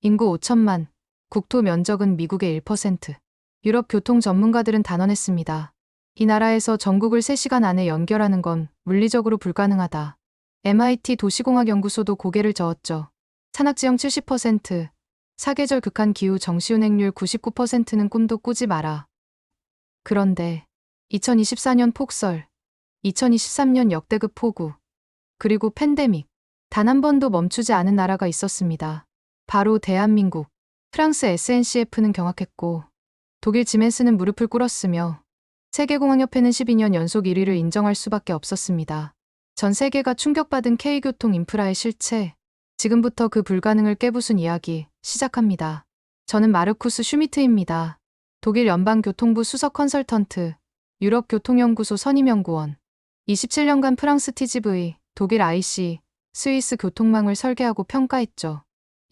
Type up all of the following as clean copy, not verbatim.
인구 5천만, 국토 면적은 미국의 1%. 유럽 교통 전문가들은 단언했습니다. 이 나라에서 전국을 3시간 안에 연결하는 건 물리적으로 불가능하다. MIT 도시공학연구소도 고개를 저었죠. 산악지형 70%, 사계절 극한 기후 정시운행률 99%는 꿈도 꾸지 마라. 그런데 2024년 폭설, 2023년 역대급 폭우, 그리고 팬데믹, 단 한 번도 멈추지 않은 나라가 있었습니다. 바로 대한민국. 프랑스 SNCF는 경악했고 독일 지멘스는 무릎을 꿇었으며 세계공항협회는 12년 연속 1위를 인정할 수밖에 없었습니다. 전 세계가 충격받은 K교통 인프라의 실체, 지금부터 그 불가능을 깨부순 이야기 시작합니다. 저는 마르쿠스 슈미트입니다. 독일 연방교통부 수석 컨설턴트, 유럽교통연구소 선임연구원, 27년간 프랑스 TGV, 독일 IC, 스위스 교통망을 설계하고 평가했죠.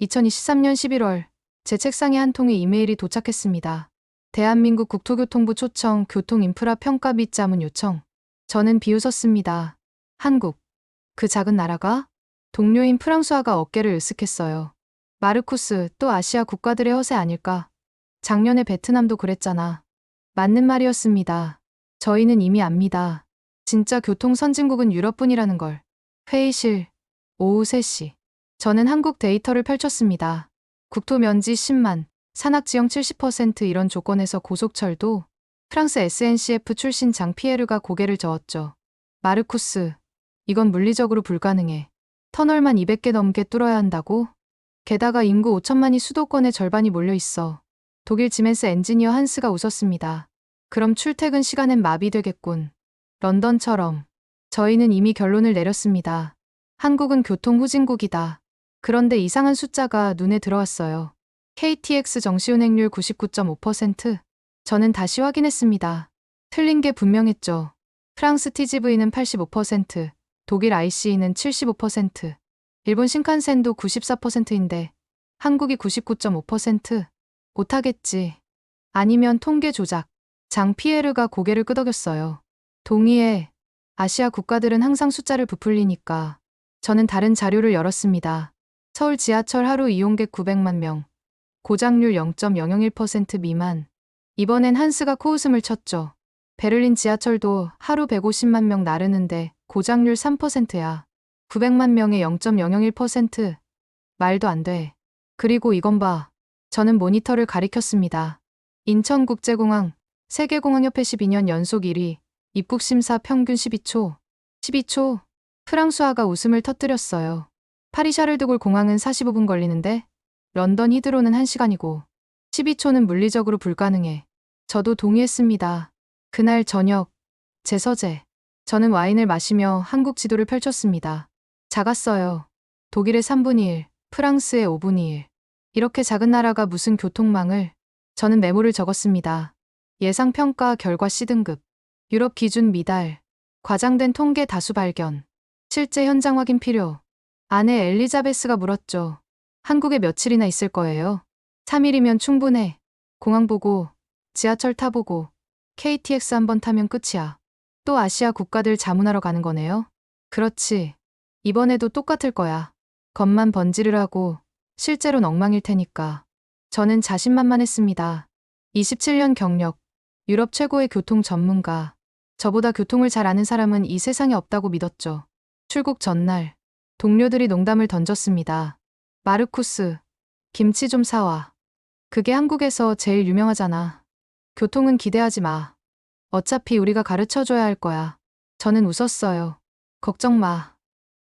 2023년 11월, 제 책상에 한 통의 이메일이 도착했습니다. 대한민국 국토교통부 초청 교통인프라 평가 및 자문 요청. 저는 비웃었습니다. 한국, 그 작은 나라가? 동료인 프랑스화가 어깨를 으쓱했어요. 마르쿠스, 또 아시아 국가들의 허세 아닐까? 작년에 베트남도 그랬잖아. 맞는 말이었습니다. 저희는 이미 압니다. 진짜 교통 선진국은 유럽뿐이라는 걸. 회의실, 오후 3시. 저는 한국 데이터를 펼쳤습니다. 국토 면지 10만, 산악지형 70% 이런 조건에서 고속철도 프랑스 SNCF 출신 장 피에르가 고개를 저었죠. 마르쿠스, 이건 물리적으로 불가능해. 터널만 200개 넘게 뚫어야 한다고? 게다가 인구 5천만이 수도권의 절반이 몰려 있어. 독일 지멘스 엔지니어 한스가 웃었습니다. 그럼 출퇴근 시간엔 마비되겠군. 런던처럼. 저희는 이미 결론을 내렸습니다. 한국은 교통 후진국이다. 그런데 이상한 숫자가 눈에 들어왔어요. KTX 정시운행률 99.5%. 저는 다시 확인했습니다. 틀린 게 분명했죠. 프랑스 TGV는 85%, 독일 ICE는 75%, 일본 신칸센도 94%인데 한국이 99.5%? 못하겠지. 아니면 통계 조작. 장 피에르가 고개를 끄덕였어요. 동의해. 아시아 국가들은 항상 숫자를 부풀리니까. 저는 다른 자료를 열었습니다. 서울 지하철 하루 이용객 900만 명. 고장률 0.001% 미만. 이번엔 한스가 코웃음을 쳤죠. 베를린 지하철도 하루 150만 명 나르는데 고장률 3%야. 900만 명에 0.001%. 말도 안 돼. 그리고 이건 봐. 저는 모니터를 가리켰습니다. 인천국제공항, 세계공항협회 12년 연속 1위, 입국심사 평균 12초. 12초. 프랑스화가 웃음을 터뜨렸어요. 파리 샤를드골 공항은 45분 걸리는데 런던 히드로는 1시간이고 12초는 물리적으로 불가능해. 저도 동의했습니다. 그날 저녁, 제 서재. 저는 와인을 마시며 한국 지도를 펼쳤습니다. 작았어요. 독일의 3분의 1, 프랑스의 5분의 1. 이렇게 작은 나라가 무슨 교통망을. 저는 메모를 적었습니다. 예상평가 결과 C등급. 유럽 기준 미달. 과장된 통계 다수 발견. 실제 현장 확인 필요. 아내 엘리자베스가 물었죠. 한국에 며칠이나 있을 거예요? 3일이면 충분해. 공항 보고, 지하철 타보고, KTX 한번 타면 끝이야. 또 아시아 국가들 자문하러 가는 거네요? 그렇지. 이번에도 똑같을 거야. 겉만 번지르르하고 실제로는 엉망일 테니까. 저는 자신만만했습니다. 27년 경력, 유럽 최고의 교통 전문가. 저보다 교통을 잘 아는 사람은 이 세상에 없다고 믿었죠. 출국 전날, 동료들이 농담을 던졌습니다. 마르쿠스, 김치 좀 사와. 그게 한국에서 제일 유명하잖아. 교통은 기대하지 마. 어차피 우리가 가르쳐줘야 할 거야. 저는 웃었어요. 걱정 마.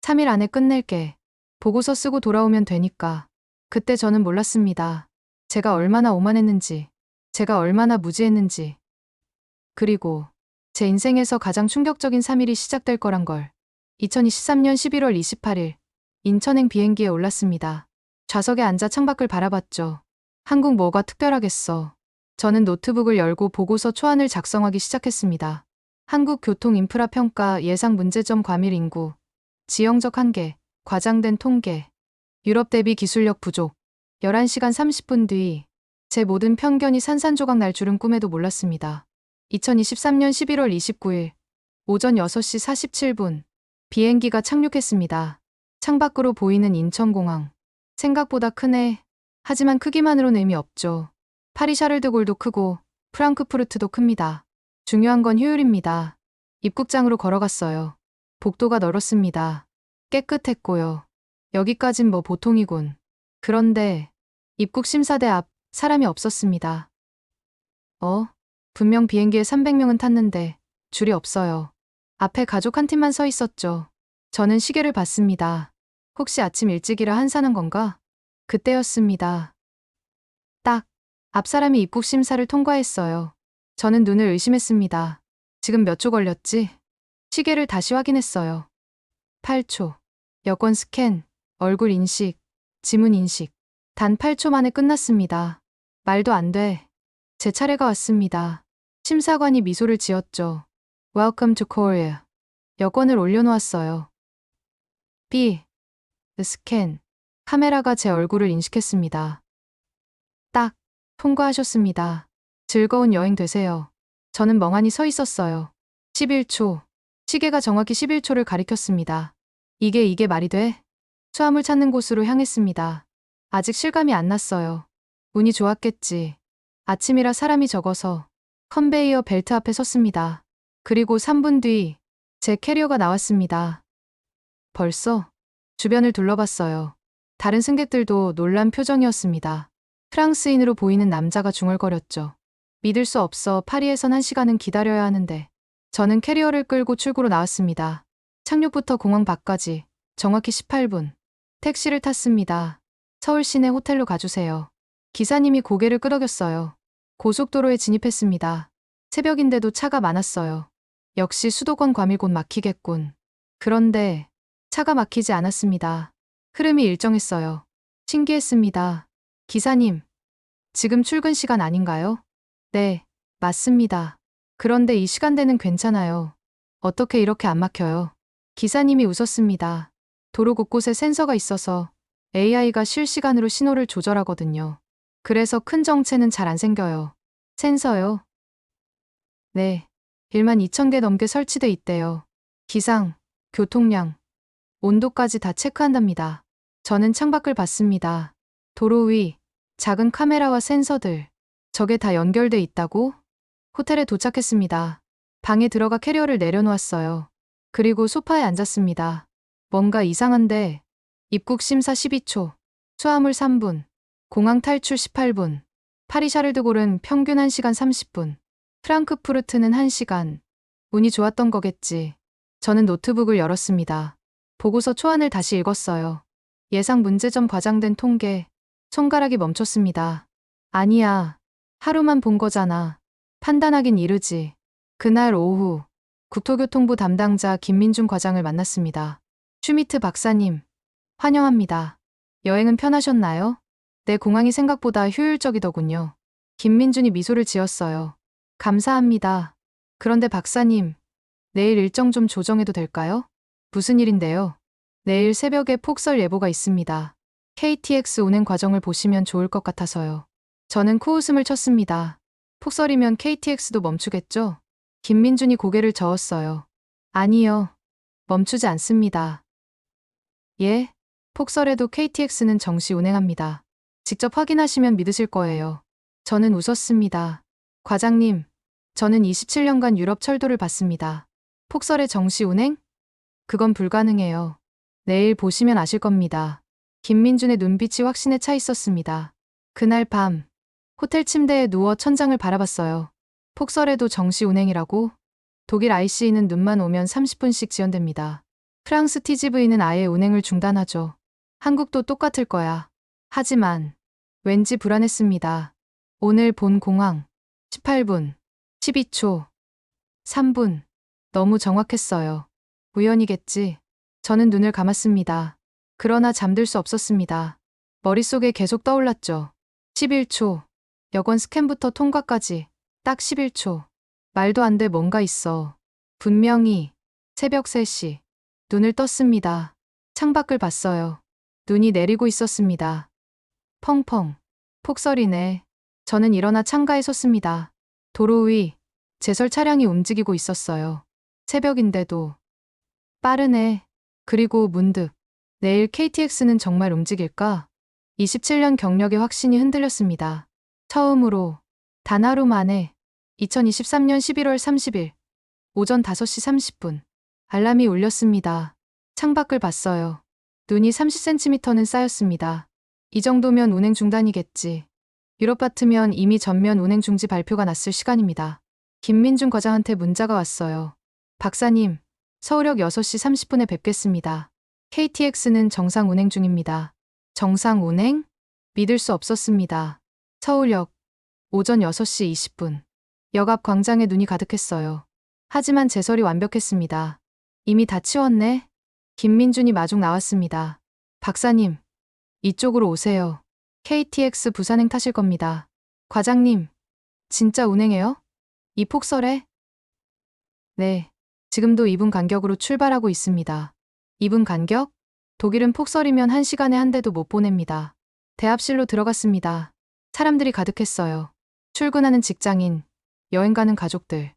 3일 안에 끝낼게. 보고서 쓰고 돌아오면 되니까. 그때 저는 몰랐습니다. 제가 얼마나 오만했는지, 제가 얼마나 무지했는지. 그리고 제 인생에서 가장 충격적인 3일이 시작될 거란 걸. 2023년 11월 28일, 인천행 비행기에 올랐습니다. 좌석에 앉아 창밖을 바라봤죠. 한국 뭐가 특별하겠어. 저는 노트북을 열고 보고서 초안을 작성하기 시작했습니다. 한국 교통 인프라 평가 예상 문제점 과밀 인구, 지형적 한계, 과장된 통계, 유럽 대비 기술력 부족. 11시간 30분 뒤, 제 모든 편견이 산산조각 날 줄은 꿈에도 몰랐습니다. 2023년 11월 29일, 오전 6시 47분, 비행기가 착륙했습니다. 창밖으로 보이는 인천공항. 생각보다 크네. 하지만 크기만으로는 의미 없죠. 파리 샤를드골도 크고 프랑크푸르트도 큽니다. 중요한 건 효율입니다. 입국장으로 걸어갔어요. 복도가 넓었습니다. 깨끗했고요. 여기까진 뭐 보통이군. 그런데 입국 심사대 앞 사람이 없었습니다. 분명 비행기에 300명은 탔는데 줄이 없어요. 앞에 가족 한 팀만 서 있었죠. 저는 시계를 봤습니다. 혹시 아침 일찍이라 한산한 건가? 그때였습니다. 딱 앞 사람이 입국 심사를 통과했어요. 저는 눈을 의심했습니다. 지금 몇 초 걸렸지? 시계를 다시 확인했어요. 8초. 여권 스캔, 얼굴 인식, 지문 인식. 단 8초 만에 끝났습니다. 말도 안 돼. 제 차례가 왔습니다. 심사관이 미소를 지었죠. Welcome to Korea. 여권을 올려놓았어요. B. 스캔. 카메라가 제 얼굴을 인식했습니다. 딱. 통과하셨습니다. 즐거운 여행 되세요. 저는 멍하니 서 있었어요. 11초. 시계가 정확히 11초를 가리켰습니다. 이게 말이 돼? 수화물 찾는 곳으로 향했습니다. 아직 실감이 안 났어요. 운이 좋았겠지. 아침이라 사람이 적어서 컨베이어 벨트 앞에 섰습니다. 그리고 3분 뒤 제 캐리어가 나왔습니다. 벌써? 주변을 둘러봤어요. 다른 승객들도 놀란 표정이었습니다. 프랑스인으로 보이는 남자가 중얼거렸죠. 믿을 수 없어. 파리에선 1시간은 기다려야 하는데. 저는 캐리어를 끌고 출구로 나왔습니다. 착륙부터 공항 밖까지 정확히 18분. 택시를 탔습니다. 서울 시내 호텔로 가주세요. 기사님이 고개를 끄덕였어요. 고속도로에 진입했습니다. 새벽인데도 차가 많았어요. 역시 수도권 과밀 곧 막히겠군. 그런데 차가 막히지 않았습니다. 흐름이 일정했어요. 신기했습니다. 기사님, 지금 출근 시간 아닌가요? 네, 맞습니다. 그런데 이 시간대는 괜찮아요. 어떻게 이렇게 안 막혀요? 기사님이 웃었습니다. 도로 곳곳에 센서가 있어서 AI가 실시간으로 신호를 조절하거든요. 그래서 큰 정체는 잘 안 생겨요. 센서요? 네, 12,000개 넘게 설치돼 있대요. 기상, 교통량, 온도까지 다 체크한답니다. 저는 창밖을 봤습니다. 도로 위, 작은 카메라와 센서들, 저게 다 연결돼 있다고? 호텔에 도착했습니다. 방에 들어가 캐리어를 내려놓았어요. 그리고 소파에 앉았습니다. 뭔가 이상한데, 입국 심사 12초, 수화물 3분, 공항 탈출 18분, 파리 샤를드골은 평균 1시간 30분, 프랑크푸르트는 1시간. 운이 좋았던 거겠지. 저는 노트북을 열었습니다. 보고서 초안을 다시 읽었어요. 예상 문제점 과장된 통계, 손가락이 멈췄습니다. 아니야. 하루만 본 거잖아. 판단하긴 이르지. 그날 오후, 국토교통부 담당자 김민중 과장을 만났습니다. 슈미트 박사님, 환영합니다. 여행은 편하셨나요? 내 공항이 생각보다 효율적이더군요. 김민준이 미소를 지었어요. 감사합니다. 그런데 박사님, 내일 일정 좀 조정해도 될까요? 무슨 일인데요? 내일 새벽에 폭설 예보가 있습니다. KTX 운행 과정을 보시면 좋을 것 같아서요. 저는 코웃음을 쳤습니다. 폭설이면 KTX도 멈추겠죠? 김민준이 고개를 저었어요. 아니요. 멈추지 않습니다. 예? 폭설에도 KTX는 정시 운행합니다. 직접 확인하시면 믿으실 거예요. 저는 웃었습니다. 과장님, 저는 27년간 유럽 철도를 봤습니다. 폭설에 정시 운행? 그건 불가능해요. 내일 보시면 아실 겁니다. 김민준의 눈빛이 확신에 차 있었습니다. 그날 밤, 호텔 침대에 누워 천장을 바라봤어요. 폭설에도 정시 운행이라고? 독일 ICE는 눈만 오면 30분씩 지연됩니다. 프랑스 TGV는 아예 운행을 중단하죠. 한국도 똑같을 거야. 하지만 왠지 불안했습니다. 오늘 본 공항 18분, 12초, 3분. 너무 정확했어요. 우연이겠지. 저는 눈을 감았습니다. 그러나 잠들 수 없었습니다. 머릿속에 계속 떠올랐죠. 11초. 여권 스캔부터 통과까지 딱 11초. 말도 안 돼. 뭔가 있어. 분명히 새벽 3시. 눈을 떴습니다. 창밖을 봤어요. 눈이 내리고 있었습니다. 펑펑. 폭설이네. 저는 일어나 창가에 섰습니다. 도로 위 제설 차량이 움직이고 있었어요. 새벽인데도. 빠르네. 그리고 문득 내일 KTX는 정말 움직일까? 27년 경력의 확신이 흔들렸습니다. 처음으로 단 하루 만에 2023년 11월 30일 오전 5시 30분 알람이 울렸습니다. 창밖을 봤어요. 눈이 30cm는 쌓였습니다. 이 정도면 운행 중단이겠지. 유럽 같으면 이미 전면 운행 중지 발표가 났을 시간입니다. 김민준 과장한테 문자가 왔어요. 박사님, 서울역 6시 30분에 뵙겠습니다. KTX는 정상 운행 중입니다. 정상 운행? 믿을 수 없었습니다. 서울역 오전 6시 20분. 역 앞 광장에 눈이 가득했어요. 하지만 제설이 완벽했습니다. 이미 다 치웠네? 김민준이 마중 나왔습니다. 박사님, 이쪽으로 오세요. KTX 부산행 타실 겁니다. 과장님, 진짜 운행해요? 이 폭설에? 네, 지금도 2분 간격으로 출발하고 있습니다. 2분 간격? 독일은 폭설이면 1시간에 한 대도 못 보냅니다. 대합실로 들어갔습니다. 사람들이 가득했어요. 출근하는 직장인, 여행 가는 가족들.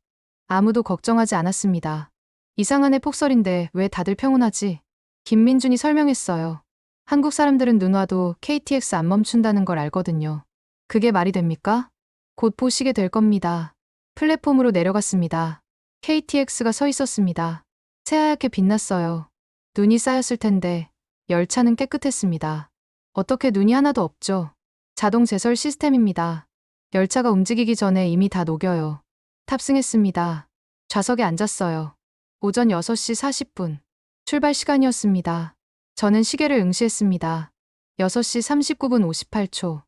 아무도 걱정하지 않았습니다. 이상한 애 폭설인데 왜 다들 평온하지? 김민준이 설명했어요. 한국 사람들은 눈 와도 KTX 안 멈춘다는 걸 알거든요. 그게 말이 됩니까? 곧 보시게 될 겁니다. 플랫폼으로 내려갔습니다. KTX가 서 있었습니다. 새하얗게 빛났어요. 눈이 쌓였을 텐데 열차는 깨끗했습니다. 어떻게 눈이 하나도 없죠? 자동 제설 시스템입니다. 열차가 움직이기 전에 이미 다 녹여요. 탑승했습니다. 좌석에 앉았어요. 오전 6시 40분. 출발 시간이었습니다. 저는 시계를 응시했습니다. 6시 39분 58초.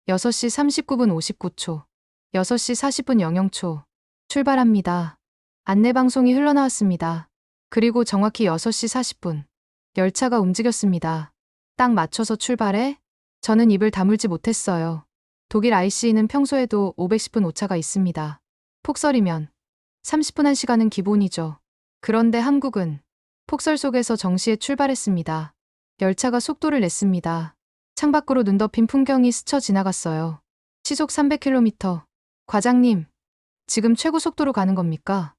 6시 39분 59초. 6시 40분 00초. 출발합니다. 안내방송이 흘러나왔습니다. 그리고 정확히 6시 40분. 열차가 움직였습니다. 딱 맞춰서 출발해? 저는 입을 다물지 못했어요. 독일 IC는 평소에도 510분 오차가 있습니다. 폭설이면 30분 1시간은 기본이죠. 그런데 한국은 폭설 속에서 정시에 출발했습니다. 열차가 속도를 냈습니다. 창밖으로 눈 덮인 풍경이 스쳐 지나갔어요. 시속 300km. 과장님, 지금 최고 속도로 가는 겁니까?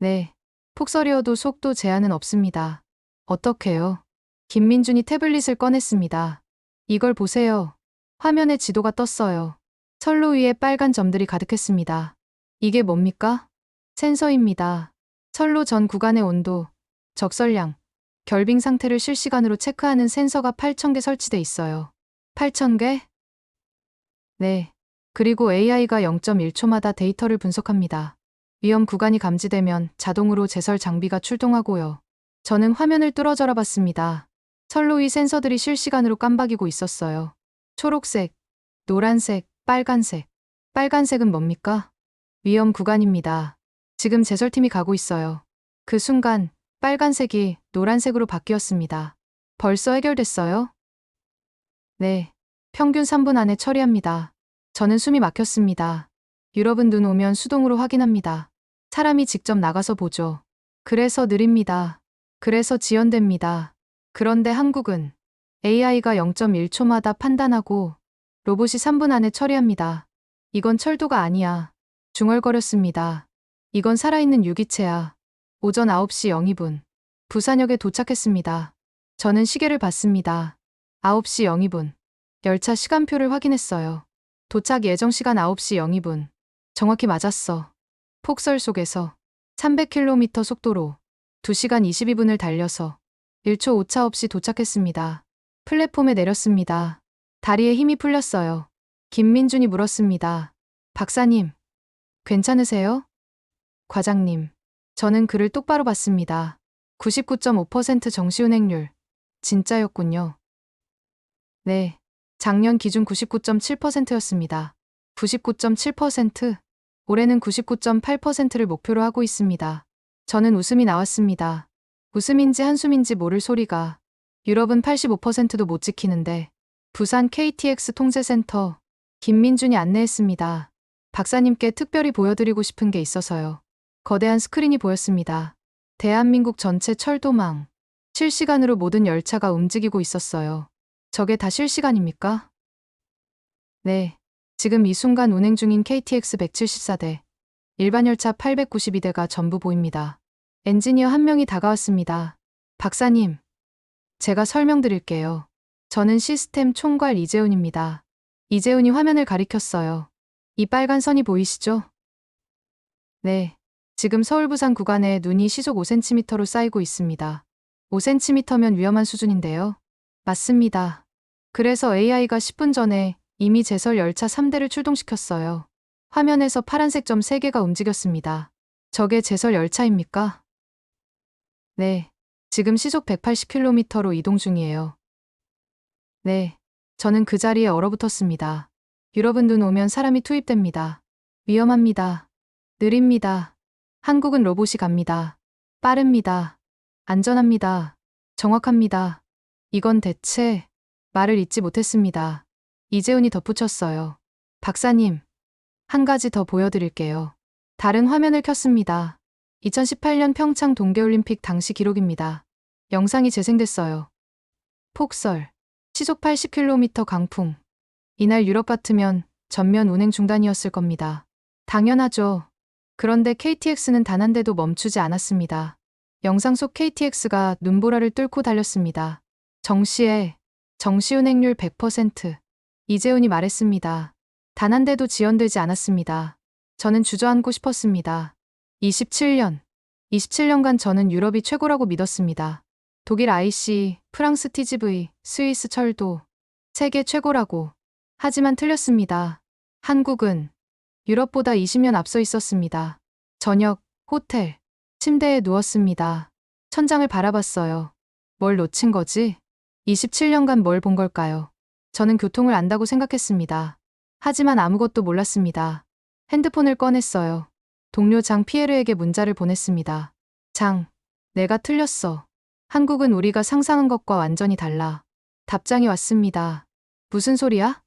네. 폭설이어도 속도 제한은 없습니다. 어떡해요? 김민준이 태블릿을 꺼냈습니다. 이걸 보세요. 화면에 지도가 떴어요. 선로 위에 빨간 점들이 가득했습니다. 이게 뭡니까? 센서입니다. 선로 전 구간의 온도, 적설량, 결빙 상태를 실시간으로 체크하는 센서가 8,000개 설치돼 있어요. 8,000개? 네. 그리고 AI가 0.1초마다 데이터를 분석합니다. 위험 구간이 감지되면 자동으로 제설 장비가 출동하고요. 저는 화면을 뚫어져라 봤습니다. 선로 위 센서들이 실시간으로 깜박이고 있었어요. 초록색, 노란색, 빨간색. 빨간색은 뭡니까? 위험 구간입니다. 지금 제설팀이 가고 있어요. 그 순간 빨간색이 노란색으로 바뀌었습니다. 벌써 해결됐어요? 네. 평균 3분 안에 처리합니다. 저는 숨이 막혔습니다. 유럽은 눈 오면 수동으로 확인합니다. 사람이 직접 나가서 보죠. 그래서 느립니다. 그래서 지연됩니다. 그런데 한국은 AI가 0.1초마다 판단하고 로봇이 3분 안에 처리합니다. 이건 철도가 아니야. 중얼거렸습니다. 이건 살아있는 유기체야. 오전 9시 02분. 부산역에 도착했습니다. 저는 시계를 봤습니다. 9시 02분. 열차 시간표를 확인했어요. 도착 예정 시간 9시 02분. 정확히 맞았어. 폭설 속에서 300km 속도로 2시간 22분을 달려서 1초 오차 없이 도착했습니다. 플랫폼에 내렸습니다. 다리에 힘이 풀렸어요. 김민준이 물었습니다. 박사님, 괜찮으세요? 과장님, 저는 그를 똑바로 봤습니다. 99.5% 정시운행률. 진짜였군요. 네, 작년 기준 99.7%였습니다. 99.7%? 올해는 99.8%를 목표로 하고 있습니다. 저는 웃음이 나왔습니다. 웃음인지 한숨인지 모를 소리가. 유럽은 85%도 못 지키는데. 부산 KTX 통제센터. 김민준이 안내했습니다. 박사님께 특별히 보여드리고 싶은 게 있어서요. 거대한 스크린이 보였습니다. 대한민국 전체 철도망. 실시간으로 모든 열차가 움직이고 있었어요. 저게 다 실시간입니까? 네. 지금 이 순간 운행 중인 KTX 174대, 일반 열차 892대가 전부 보입니다. 엔지니어 한 명이 다가왔습니다. 박사님, 제가 설명드릴게요. 저는 시스템 총괄 이재훈입니다. 이재훈이 화면을 가리켰어요. 이 빨간 선이 보이시죠? 네. 지금 서울 부산 구간에 눈이 시속 5cm로 쌓이고 있습니다. 5cm면 위험한 수준인데요. 맞습니다. 그래서 AI가 10분 전에 이미 제설 열차 3대를 출동시켰어요. 화면에서 파란색 점 3개가 움직였습니다. 저게 제설 열차입니까? 네. 지금 시속 180km로 이동 중이에요. 네. 저는 그 자리에 얼어붙었습니다. 유럽은 눈 오면 사람이 투입됩니다. 위험합니다. 느립니다. 한국은 로봇이 갑니다. 빠릅니다. 안전합니다. 정확합니다. 이건 대체 말을 잇지 못했습니다. 이재훈이 덧붙였어요. 박사님, 한 가지 더 보여드릴게요. 다른 화면을 켰습니다. 2018년 평창 동계올림픽 당시 기록입니다. 영상이 재생됐어요. 폭설, 시속 80km 강풍. 이날 유럽 같으면 전면 운행 중단이었을 겁니다. 당연하죠. 그런데 KTX는 단 한 대도 멈추지 않았습니다. 영상 속 KTX가 눈보라를 뚫고 달렸습니다. 정시에 정시 운행률 100%. 이재훈이 말했습니다. 단 한 대도 지연되지 않았습니다. 저는 주저앉고 싶었습니다. 27년간 저는 유럽이 최고라고 믿었습니다. 독일 IC, 프랑스 TGV, 스위스 철도, 세계 최고라고. 하지만 틀렸습니다. 한국은 유럽보다 20년 앞서 있었습니다. 저녁, 호텔, 침대에 누웠습니다. 천장을 바라봤어요. 뭘 놓친 거지? 27년간 뭘 본 걸까요? 저는 교통을 안다고 생각했습니다. 하지만 아무것도 몰랐습니다. 핸드폰을 꺼냈어요. 동료 장 피에르에게 문자를 보냈습니다. 장, 내가 틀렸어. 한국은 우리가 상상한 것과 완전히 달라. 답장이 왔습니다. 무슨 소리야?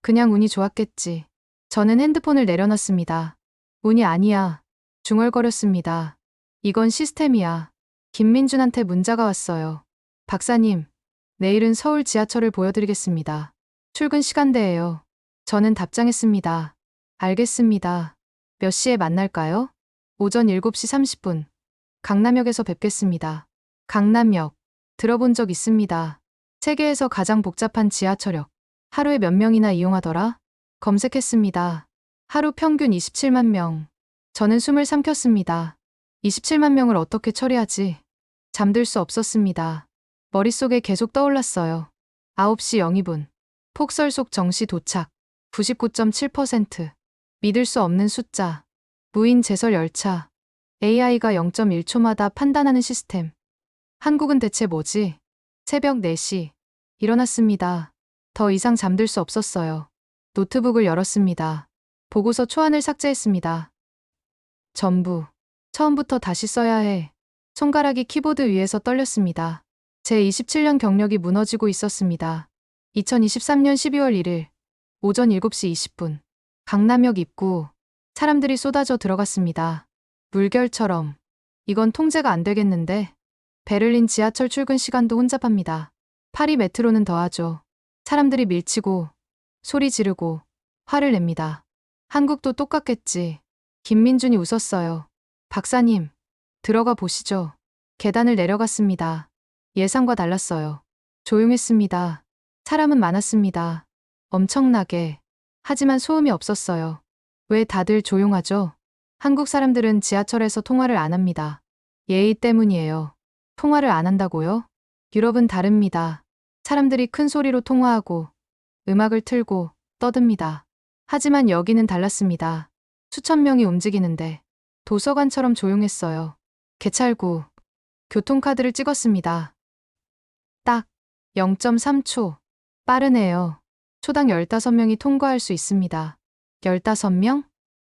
그냥 운이 좋았겠지. 저는 핸드폰을 내려놨습니다. 운이 아니야. 중얼거렸습니다. 이건 시스템이야. 김민준한테 문자가 왔어요. 박사님, 내일은 서울 지하철을 보여드리겠습니다. 출근 시간대예요. 저는 답장했습니다. 알겠습니다. 몇 시에 만날까요? 오전 7시 30분. 강남역에서 뵙겠습니다. 강남역. 들어본 적 있습니다. 세계에서 가장 복잡한 지하철역. 하루에 몇 명이나 이용하더라? 검색했습니다. 하루 평균 27만 명. 저는 숨을 삼켰습니다. 27만 명을 어떻게 처리하지? 잠들 수 없었습니다. 머릿속에 계속 떠올랐어요. 9시 02분. 폭설 속 정시 도착. 99.7%. 믿을 수 없는 숫자. 무인 제설 열차. AI가 0.1초마다 판단하는 시스템. 한국은 대체 뭐지? 새벽 4시. 일어났습니다. 더 이상 잠들 수 없었어요. 노트북을 열었습니다. 보고서 초안을 삭제했습니다. 전부. 처음부터 다시 써야 해. 손가락이 키보드 위에서 떨렸습니다. 제 27년 경력이 무너지고 있었습니다. 2023년 12월 1일. 오전 7시 20분. 강남역 입구. 사람들이 쏟아져 들어갔습니다. 물결처럼. 이건 통제가 안 되겠는데. 베를린 지하철 출근 시간도 혼잡합니다. 파리 메트로는 더하죠. 사람들이 밀치고, 소리 지르고, 화를 냅니다. 한국도 똑같겠지. 김민준이 웃었어요. 박사님, 들어가 보시죠. 계단을 내려갔습니다. 예상과 달랐어요. 조용했습니다. 사람은 많았습니다. 엄청나게. 하지만 소음이 없었어요. 왜 다들 조용하죠? 한국 사람들은 지하철에서 통화를 안 합니다. 예의 때문이에요. 통화를 안 한다고요? 유럽은 다릅니다. 사람들이 큰 소리로 통화하고 음악을 틀고 떠듭니다. 하지만 여기는 달랐습니다. 수천 명이 움직이는데 도서관처럼 조용했어요. 개찰구. 교통카드를 찍었습니다. 딱 0.3초. 빠르네요. 초당 15명이 통과할 수 있습니다. 15명?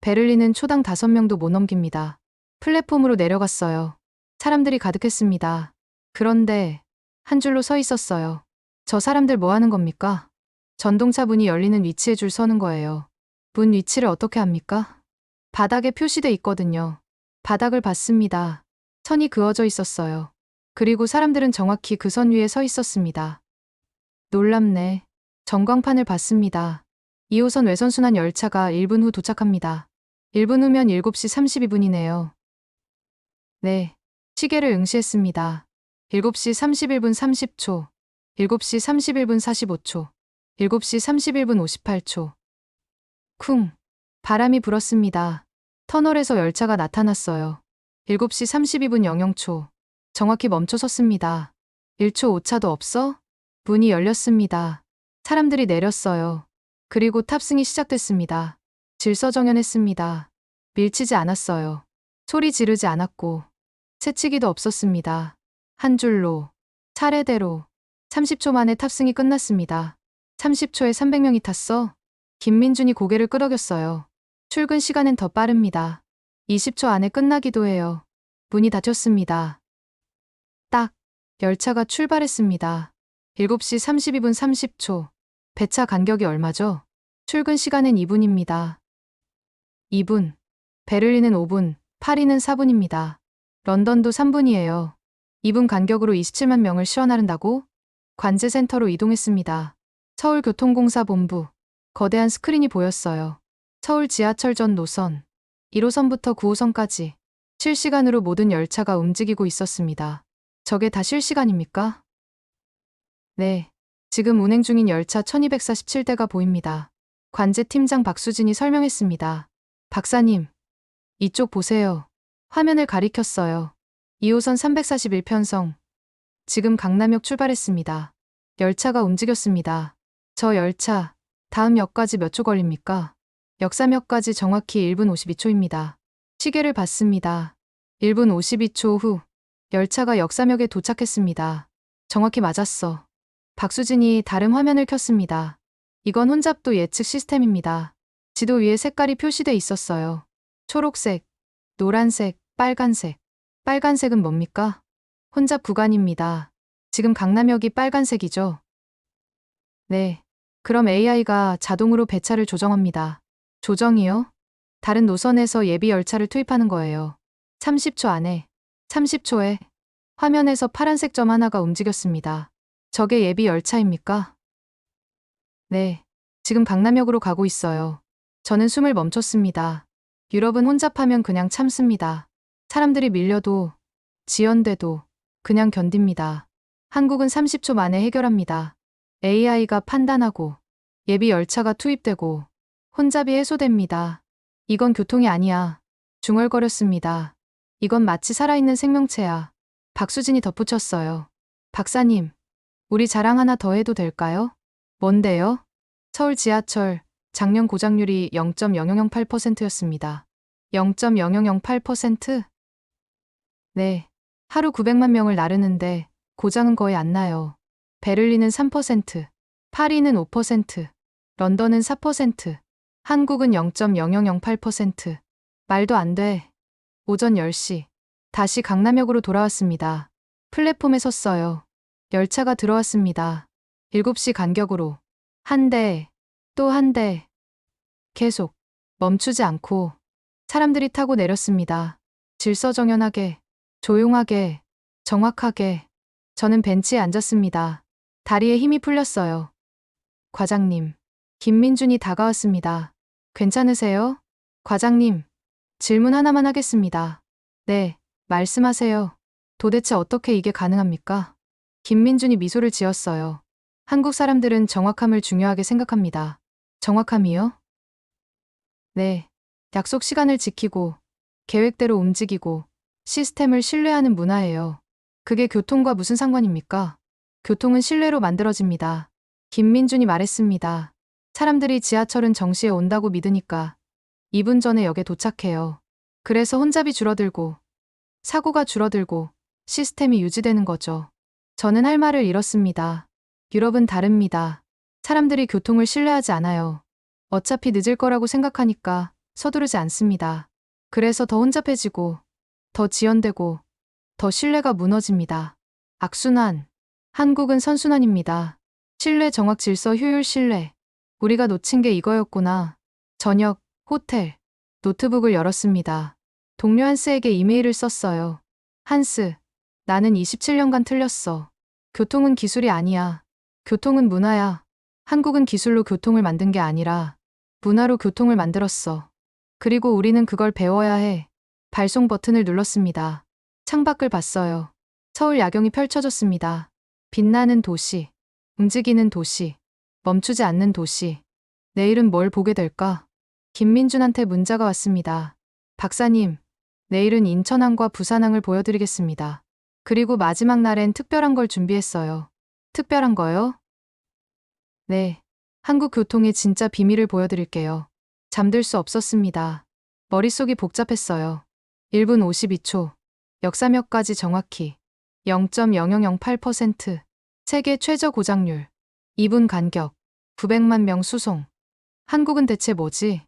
베를린은 초당 5명도 못 넘깁니다. 플랫폼으로 내려갔어요. 사람들이 가득했습니다. 그런데 한 줄로 서 있었어요. 저 사람들 뭐 하는 겁니까? 전동차 문이 열리는 위치에 줄 서는 거예요. 문 위치를 어떻게 합니까? 바닥에 표시돼 있거든요. 바닥을 봤습니다. 선이 그어져 있었어요. 그리고 사람들은 정확히 그 선 위에 서 있었습니다. 놀랍네. 전광판을 봤습니다. 2호선 외선순환 열차가 1분 후 도착합니다. 1분 후면 7시 32분이네요. 네. 시계를 응시했습니다. 7시 31분 30초. 7시 31분 45초. 7시 31분 58초. 쿵. 바람이 불었습니다. 터널에서 열차가 나타났어요. 7시 32분 00초. 정확히 멈춰 섰습니다. 1초 오차도 없어? 문이 열렸습니다. 사람들이 내렸어요. 그리고 탑승이 시작됐습니다. 질서정연했습니다. 밀치지 않았어요. 소리 지르지 않았고 새치기도 없었습니다. 한 줄로, 차례대로 30초 만에 탑승이 끝났습니다. 30초에 300명이 탔어? 김민준이 고개를 끄덕였어요. 출근 시간은 더 빠릅니다. 20초 안에 끝나기도 해요. 문이 닫혔습니다. 딱, 열차가 출발했습니다. 7시 32분 30초. 배차 간격이 얼마죠? 출근 시간은 2분입니다. 2분. 베를린은 5분, 파리는 4분입니다. 런던도 3분이에요. 2분 간격으로 27만 명을 실어나른다고? 관제센터로 이동했습니다. 서울교통공사 본부. 거대한 스크린이 보였어요. 서울 지하철 전 노선. 1호선부터 9호선까지 실시간으로 모든 열차가 움직이고 있었습니다. 저게 다 실시간입니까? 네. 지금 운행 중인 열차 1247대가 보입니다. 관제팀장 박수진이 설명했습니다. 박사님, 이쪽 보세요. 화면을 가리켰어요. 2호선 341편성. 지금 강남역 출발했습니다. 열차가 움직였습니다. 저 열차, 다음 역까지 몇 초 걸립니까? 역 3역까지 정확히 1분 52초입니다. 시계를 봤습니다. 1분 52초 후, 열차가 역 3역에 도착했습니다. 정확히 맞았어. 박수진이 다른 화면을 켰습니다. 이건 혼잡도 예측 시스템입니다. 지도 위에 색깔이 표시돼 있었어요. 초록색, 노란색, 빨간색. 빨간색은 뭡니까? 혼잡 구간입니다. 지금 강남역이 빨간색이죠? 네. 그럼 AI가 자동으로 배차를 조정합니다. 조정이요? 다른 노선에서 예비 열차를 투입하는 거예요. 30초 안에, 30초에 화면에서 파란색 점 하나가 움직였습니다. 저게 예비 열차입니까? 네. 지금 강남역으로 가고 있어요. 저는 숨을 멈췄습니다. 유럽은 혼잡하면 그냥 참습니다. 사람들이 밀려도, 지연돼도 그냥 견딥니다. 한국은 30초 만에 해결합니다. AI가 판단하고, 예비 열차가 투입되고, 혼잡이 해소됩니다. 이건 교통이 아니야. 중얼거렸습니다. 이건 마치 살아있는 생명체야. 박수진이 덧붙였어요. 박사님, 우리 자랑 하나 더 해도 될까요? 뭔데요? 서울 지하철, 작년 고장률이 0.0008%였습니다. 0.0008%? 네. 하루 900만 명을 나르는데 고장은 거의 안 나요. 베를린은 3%, 파리는 5%, 런던은 4%, 한국은 0.0008%. 말도 안 돼. 오전 10시. 다시 강남역으로 돌아왔습니다. 플랫폼에 섰어요. 열차가 들어왔습니다. 7시 간격으로. 한 대, 또 한 대. 계속. 멈추지 않고. 사람들이 타고 내렸습니다. 질서정연하게, 조용하게, 정확하게. 저는 벤치에 앉았습니다. 다리에 힘이 풀렸어요. 과장님. 김민준이 다가왔습니다. 괜찮으세요? 과장님. 질문 하나만 하겠습니다. 네, 말씀하세요. 도대체 어떻게 이게 가능합니까? 김민준이 미소를 지었어요. 한국 사람들은 정확함을 중요하게 생각합니다. 정확함이요? 네. 약속 시간을 지키고, 계획대로 움직이고, 시스템을 신뢰하는 문화예요. 그게 교통과 무슨 상관입니까? 교통은 신뢰로 만들어집니다. 김민준이 말했습니다. 사람들이 지하철은 정시에 온다고 믿으니까 2분 전에 역에 도착해요. 그래서 혼잡이 줄어들고, 사고가 줄어들고, 시스템이 유지되는 거죠. 저는 할 말을 잃었습니다. 유럽은 다릅니다. 사람들이 교통을 신뢰하지 않아요. 어차피 늦을 거라고 생각하니까 서두르지 않습니다. 그래서 더 혼잡해지고, 더 지연되고, 더 신뢰가 무너집니다. 악순환. 한국은 선순환입니다. 신뢰, 정확, 질서, 효율, 신뢰. 우리가 놓친 게 이거였구나. 저녁, 호텔. 노트북을 열었습니다. 동료 한스에게 이메일을 썼어요. 한스, 나는 27년간 틀렸어. 교통은 기술이 아니야. 교통은 문화야. 한국은 기술로 교통을 만든 게 아니라 문화로 교통을 만들었어. 그리고 우리는 그걸 배워야 해. 발송 버튼을 눌렀습니다. 창밖을 봤어요. 서울 야경이 펼쳐졌습니다. 빛나는 도시. 움직이는 도시. 멈추지 않는 도시. 내일은 뭘 보게 될까? 김민준한테 문자가 왔습니다. 박사님, 내일은 인천항과 부산항을 보여드리겠습니다. 그리고 마지막 날엔 특별한 걸 준비했어요. 특별한 거요? 네. 한국 교통의 진짜 비밀을 보여드릴게요. 잠들 수 없었습니다. 머릿속이 복잡했어요. 1분 52초. 역사몇까지 정확히. 0.0008%. 세계 최저 고장률. 2분 간격. 900만 명 수송. 한국은 대체 뭐지?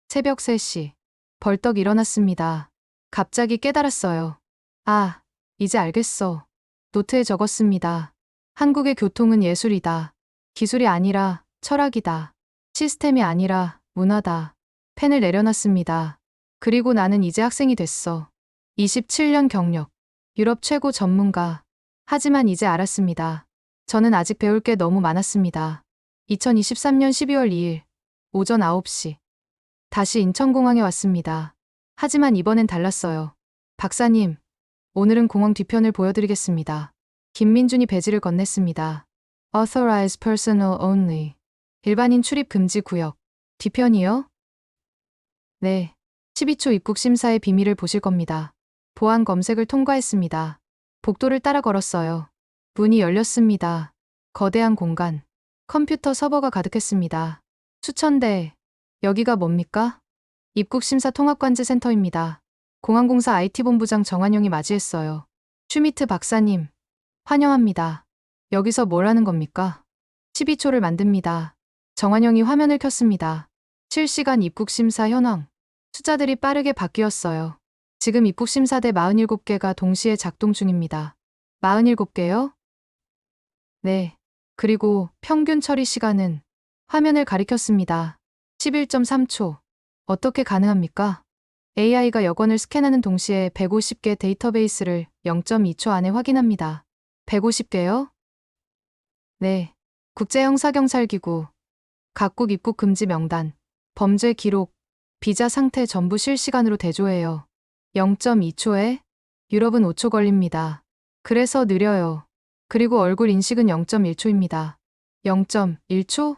새벽 3시. 벌떡 일어났습니다. 갑자기 깨달았어요. 아, 이제 알겠어. 노트에 적었습니다. 한국의 교통은 예술이다. 기술이 아니라 철학이다. 시스템이 아니라 문화다. 펜을 내려놨습니다. 그리고 나는 이제 학생이 됐어. 27년 경력. 유럽 최고 전문가. 하지만 이제 알았습니다. 저는 아직 배울 게 너무 많았습니다. 2023년 12월 2일. 오전 9시. 다시 인천공항에 왔습니다. 하지만 이번엔 달랐어요. 박사님, 오늘은 공항 뒤편을 보여드리겠습니다. 김민준이 배지를 건넸습니다. Authorized personnel only. 일반인 출입 금지 구역. 뒤편이요? 네. 12초 입국 심사의 비밀을 보실 겁니다. 보안 검색을 통과했습니다. 복도를 따라 걸었어요. 문이 열렸습니다. 거대한 공간. 컴퓨터 서버가 가득했습니다. 수천 대. 여기가 뭡니까? 입국심사 통합관제센터입니다. 공항공사 IT본부장 정한용이 맞이했어요. 슈미트 박사님, 환영합니다. 여기서 뭘 하는 겁니까? 12초를 만듭니다. 정한용이 화면을 켰습니다. 실시간 입국심사 현황. 숫자들이 빠르게 바뀌었어요. 지금 입국심사대 47개가 동시에 작동 중입니다. 47개요? 네. 그리고 평균 처리 시간은 화면을 가리켰습니다. 11.3초. 어떻게 가능합니까? AI가 여권을 스캔하는 동시에 150개 데이터베이스를 0.2초 안에 확인합니다. 150개요? 네. 국제형사경찰기구, 각국 입국 금지 명단, 범죄 기록, 비자 상태 전부 실시간으로 대조해요. 0.2초에 유럽은 5초 걸립니다. 그래서 느려요. 그리고 얼굴 인식은 0.1초입니다. 0.1초?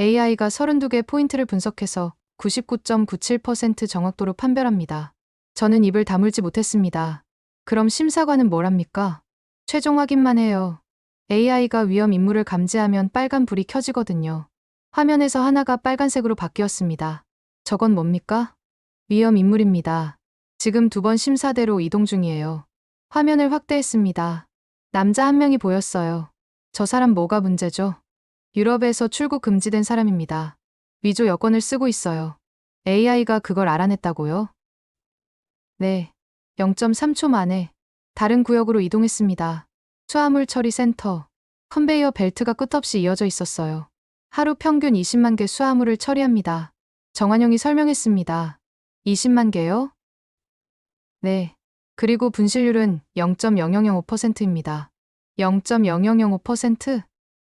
AI가 32개 포인트를 분석해서 99.97% 정확도로 판별합니다. 저는 입을 다물지 못했습니다. 그럼 심사관은 뭘 합니까? 최종 확인만 해요. AI가 위험 인물을 감지하면 빨간 불이 켜지거든요. 화면에서 하나가 빨간색으로 바뀌었습니다. 저건 뭡니까? 위험 인물입니다. 지금 2번 심사대로 이동 중이에요. 화면을 확대했습니다. 남자 한 명이 보였어요. 저 사람 뭐가 문제죠? 유럽에서 출국 금지된 사람입니다. 위조 여권을 쓰고 있어요. AI가 그걸 알아냈다고요? 네. 0.3초 만에 다른 구역으로 이동했습니다. 수화물 처리 센터. 컨베이어 벨트가 끝없이 이어져 있었어요. 하루 평균 20만 개 수화물을 처리합니다. 정한용이 설명했습니다. 20만 개요? 네. 그리고 분실률은 0.0005%입니다. 0.0005%?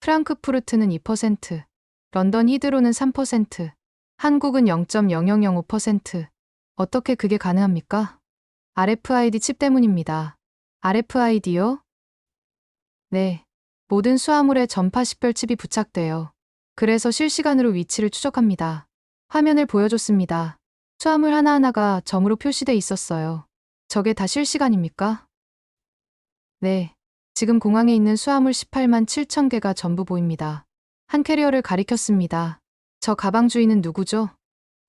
프랑크푸르트는 2%, 런던 히드로는 3%, 한국은 0.0005%. 어떻게 그게 가능합니까? RFID 칩 때문입니다. RFID요? 네. 모든 수화물에 전파 식별 칩이 부착돼요. 그래서 실시간으로 위치를 추적합니다. 화면을 보여줬습니다. 수화물 하나하나가 점으로 표시돼 있었어요. 저게 다 실시간입니까? 네. 지금 공항에 있는 수화물 18만 7천 개가 전부 보입니다. 한 캐리어를 가리켰습니다. 저 가방 주인은 누구죠?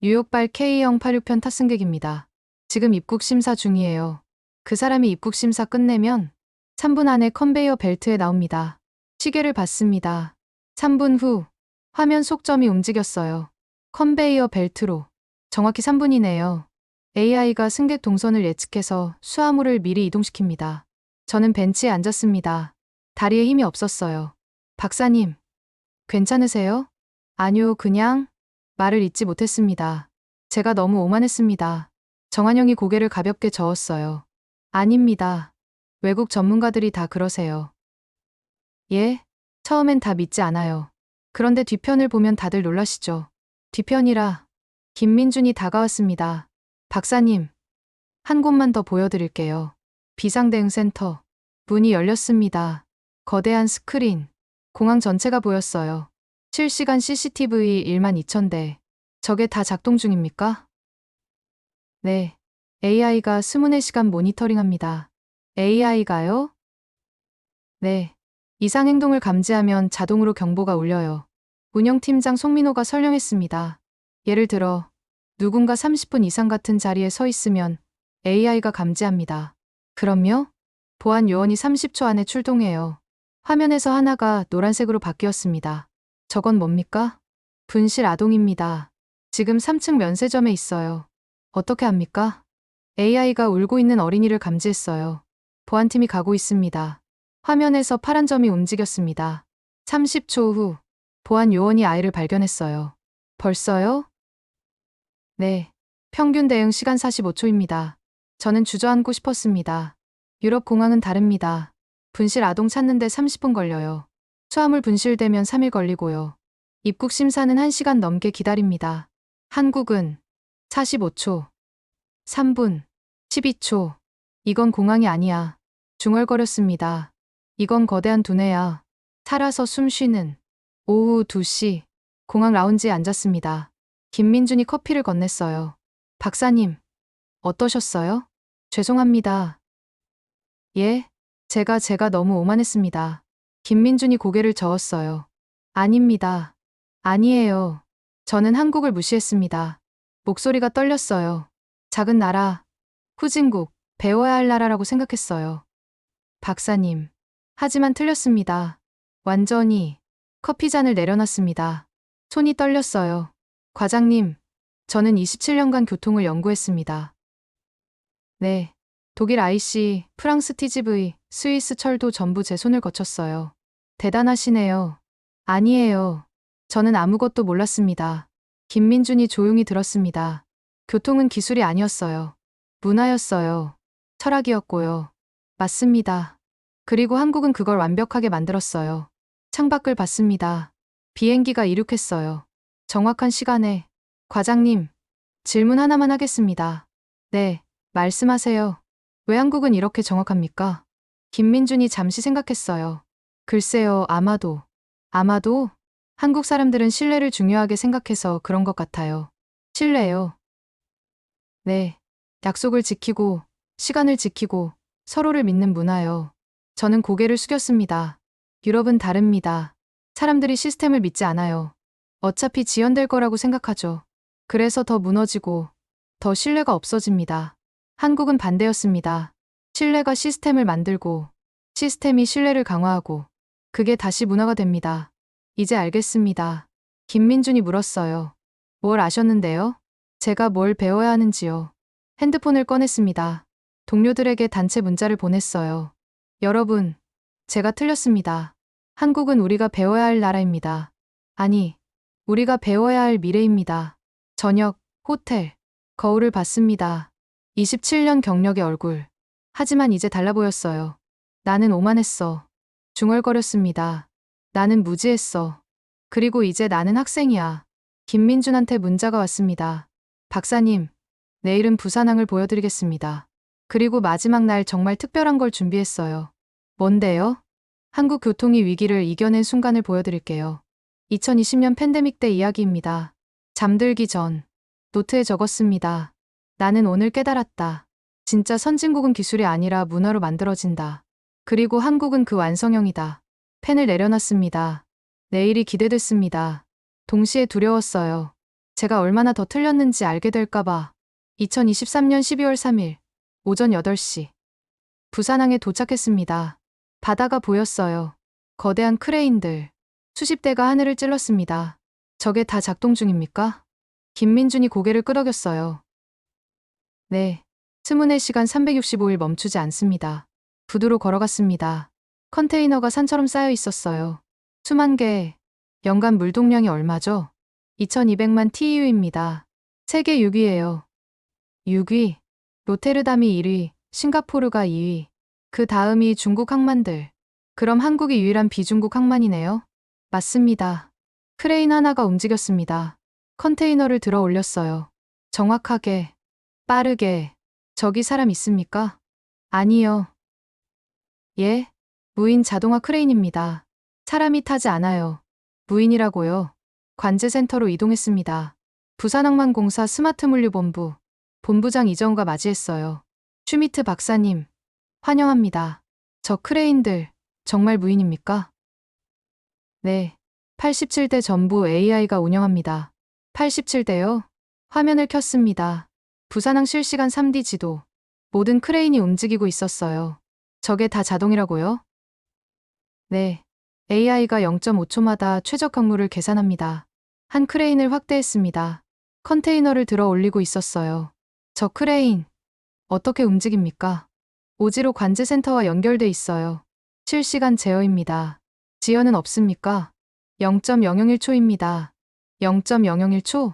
뉴욕발 K형 86편 탑승객입니다. 지금 입국 심사 중이에요. 그 사람이 입국 심사 끝내면 3분 안에 컨베이어 벨트에 나옵니다. 시계를 봤습니다. 3분 후 화면 속점이 움직였어요. 컨베이어 벨트로. 정확히 3분이네요. AI가 승객 동선을 예측해서 수화물을 미리 이동시킵니다. 저는 벤치에 앉았습니다. 다리에 힘이 없었어요. 박사님, 괜찮으세요? 아니요, 그냥 말을 잇지 못했습니다. 제가 너무 오만했습니다. 정한영이 고개를 가볍게 저었어요. 아닙니다. 외국 전문가들이 다 그러세요. 예? 처음엔 다 믿지 않아요. 그런데 뒤편을 보면 다들 놀라시죠. 뒤편이라. 김민준이 다가왔습니다. 박사님, 한 곳만 더 보여드릴게요. 비상대응센터. 문이 열렸습니다. 거대한 스크린. 공항 전체가 보였어요. 실시간 CCTV 12,000대. 저게 다 작동 중입니까? 네. AI가 24시간 모니터링합니다. AI가요? 네. 이상 행동을 감지하면 자동으로 경보가 울려요. 운영팀장 송민호가 설명했습니다. 예를 들어, 누군가 30분 이상 같은 자리에 서 있으면 AI가 감지합니다. 그럼요? 보안 요원이 30초 안에 출동해요. 화면에서 하나가 노란색으로 바뀌었습니다. 저건 뭡니까? 분실 아동입니다. 지금 3층 면세점에 있어요. 어떻게 합니까? AI가 울고 있는 어린이를 감지했어요. 보안팀이 가고 있습니다. 화면에서 파란 점이 움직였습니다. 30초 후, 보안 요원이 아이를 발견했어요. 벌써요? 네. 평균 대응 시간 45초입니다. 저는 주저앉고 싶었습니다. 유럽 공항은 다릅니다. 분실 아동 찾는데 30분 걸려요. 수화물 분실되면 3일 걸리고요. 입국 심사는 1시간 넘게 기다립니다. 한국은 45초, 3분, 12초. 이건 공항이 아니야. 중얼거렸습니다. 이건 거대한 두뇌야. 살아서 숨 쉬는. 오후 2시, 공항 라운지에 앉았습니다. 김민준이 커피를 건넸어요. 박사님, 어떠셨어요? 죄송합니다. 예? 제가 너무 오만했습니다. 김민준이 고개를 저었어요. 아닙니다. 아니에요. 저는 한국을 무시했습니다. 목소리가 떨렸어요. 작은 나라, 후진국, 배워야 할 나라라고 생각했어요. 박사님. 하지만 틀렸습니다. 완전히. 커피잔을 내려놨습니다. 손이 떨렸어요. 과장님, 저는 27년간 교통을 연구했습니다. 네. 독일 IC, 프랑스 TGV, 스위스 철도 전부 제 손을 거쳤어요. 대단하시네요. 아니에요. 저는 아무것도 몰랐습니다. 김민준이 조용히 들었습니다. 교통은 기술이 아니었어요. 문화였어요. 철학이었고요. 맞습니다. 그리고 한국은 그걸 완벽하게 만들었어요. 창밖을 봤습니다. 비행기가 이륙했어요. 정확한 시간에. 과장님, 질문 하나만 하겠습니다. 네, 말씀하세요. 왜 한국은 이렇게 정확합니까? 김민준이 잠시 생각했어요. 글쎄요, 아마도 한국 사람들은 신뢰를 중요하게 생각해서 그런 것 같아요. 신뢰요. 네, 약속을 지키고, 시간을 지키고, 서로를 믿는 문화요. 저는 고개를 숙였습니다. 유럽은 다릅니다. 사람들이 시스템을 믿지 않아요. 어차피 지연될 거라고 생각하죠. 그래서 더 무너지고, 더 신뢰가 없어집니다. 한국은 반대였습니다. 신뢰가 시스템을 만들고, 시스템이 신뢰를 강화하고, 그게 다시 문화가 됩니다. 이제 알겠습니다. 김민준이 물었어요. 뭘 아셨는데요? 제가 뭘 배워야 하는지요. 핸드폰을 꺼냈습니다. 동료들에게 단체 문자를 보냈어요. 여러분, 제가 틀렸습니다. 한국은 우리가 배워야 할 나라입니다. 아니, 우리가 배워야 할 미래입니다. 저녁, 호텔, 거울을 봤습니다. 27년 경력의 얼굴. 하지만 이제 달라 보였어요. 나는 오만했어. 중얼거렸습니다. 나는 무지했어. 그리고 이제 나는 학생이야. 김민준한테 문자가 왔습니다. 박사님, 내일은 부산항을 보여드리겠습니다. 그리고 마지막 날 정말 특별한 걸 준비했어요. 뭔데요? 한국 교통이 위기를 이겨낸 순간을 보여드릴게요. 2020년 팬데믹 때 이야기입니다. 잠들기 전. 노트에 적었습니다. 나는 오늘 깨달았다. 진짜 선진국은 기술이 아니라 문화로 만들어진다. 그리고 한국은 그 완성형이다. 펜을 내려놨습니다. 내일이 기대됐습니다. 동시에 두려웠어요. 제가 얼마나 더 틀렸는지 알게 될까봐. 2023년 12월 3일, 오전 8시. 부산항에 도착했습니다. 바다가 보였어요. 거대한 크레인들. 수십 대가 하늘을 찔렀습니다. 저게 다 작동 중입니까? 김민준이 고개를 끄덕였어요. 네. 24시간 365일 멈추지 않습니다. 부두로 걸어갔습니다. 컨테이너가 산처럼 쌓여 있었어요. 수만 개. 연간 물동량이 얼마죠? 2200만 TEU입니다. 세계 6위예요. 6위. 로테르담이 1위, 싱가포르가 2위. 그 다음이 중국 항만들. 그럼 한국이 유일한 비중국 항만이네요? 맞습니다. 크레인 하나가 움직였습니다. 컨테이너를 들어 올렸어요. 정확하게, 빠르게. 저기 사람 있습니까? 아니요. 예? 무인 자동화 크레인입니다. 사람이 타지 않아요. 무인이라고요. 관제센터로 이동했습니다. 부산항만공사 스마트물류본부 본부장 이정우가 맞이했어요. 슈미트 박사님, 환영합니다. 저 크레인들 정말 무인입니까? 네. 87대 전부 AI가 운영합니다. 87대요? 화면을 켰습니다. 부산항 실시간 3D 지도. 모든 크레인이 움직이고 있었어요. 저게 다 자동이라고요? 네. AI가 0.5초마다 최적 각물을 계산합니다. 한 크레인을 확대했습니다. 컨테이너를 들어 올리고 있었어요. 저 크레인, 어떻게 움직입니까? 오지로 관제센터와 연결돼 있어요. 실시간 제어입니다. 지연은 없습니까? 0.001초입니다. 0.001초?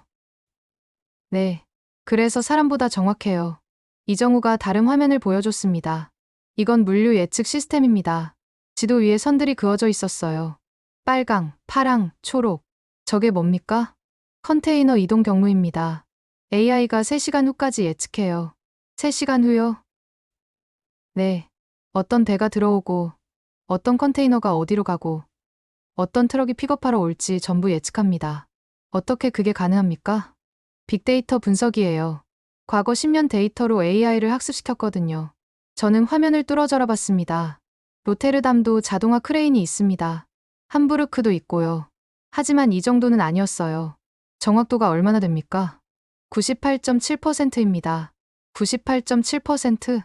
네. 그래서 사람보다 정확해요. 이정우가 다른 화면을 보여줬습니다. 이건 물류 예측 시스템입니다. 지도 위에 선들이 그어져 있었어요. 빨강, 파랑, 초록. 저게 뭡니까? 컨테이너 이동 경로입니다. AI가 3시간 후까지 예측해요. 3시간 후요? 네. 어떤 배가 들어오고, 어떤 컨테이너가 어디로 가고, 어떤 트럭이 픽업하러 올지 전부 예측합니다. 어떻게 그게 가능합니까? 빅데이터 분석이에요. 과거 10년 데이터로 AI를 학습시켰거든요. 저는 화면을 뚫어져라 봤습니다. 로테르담도 자동화 크레인이 있습니다. 함부르크도 있고요. 하지만 이 정도는 아니었어요. 정확도가 얼마나 됩니까? 98.7%입니다. 98.7%?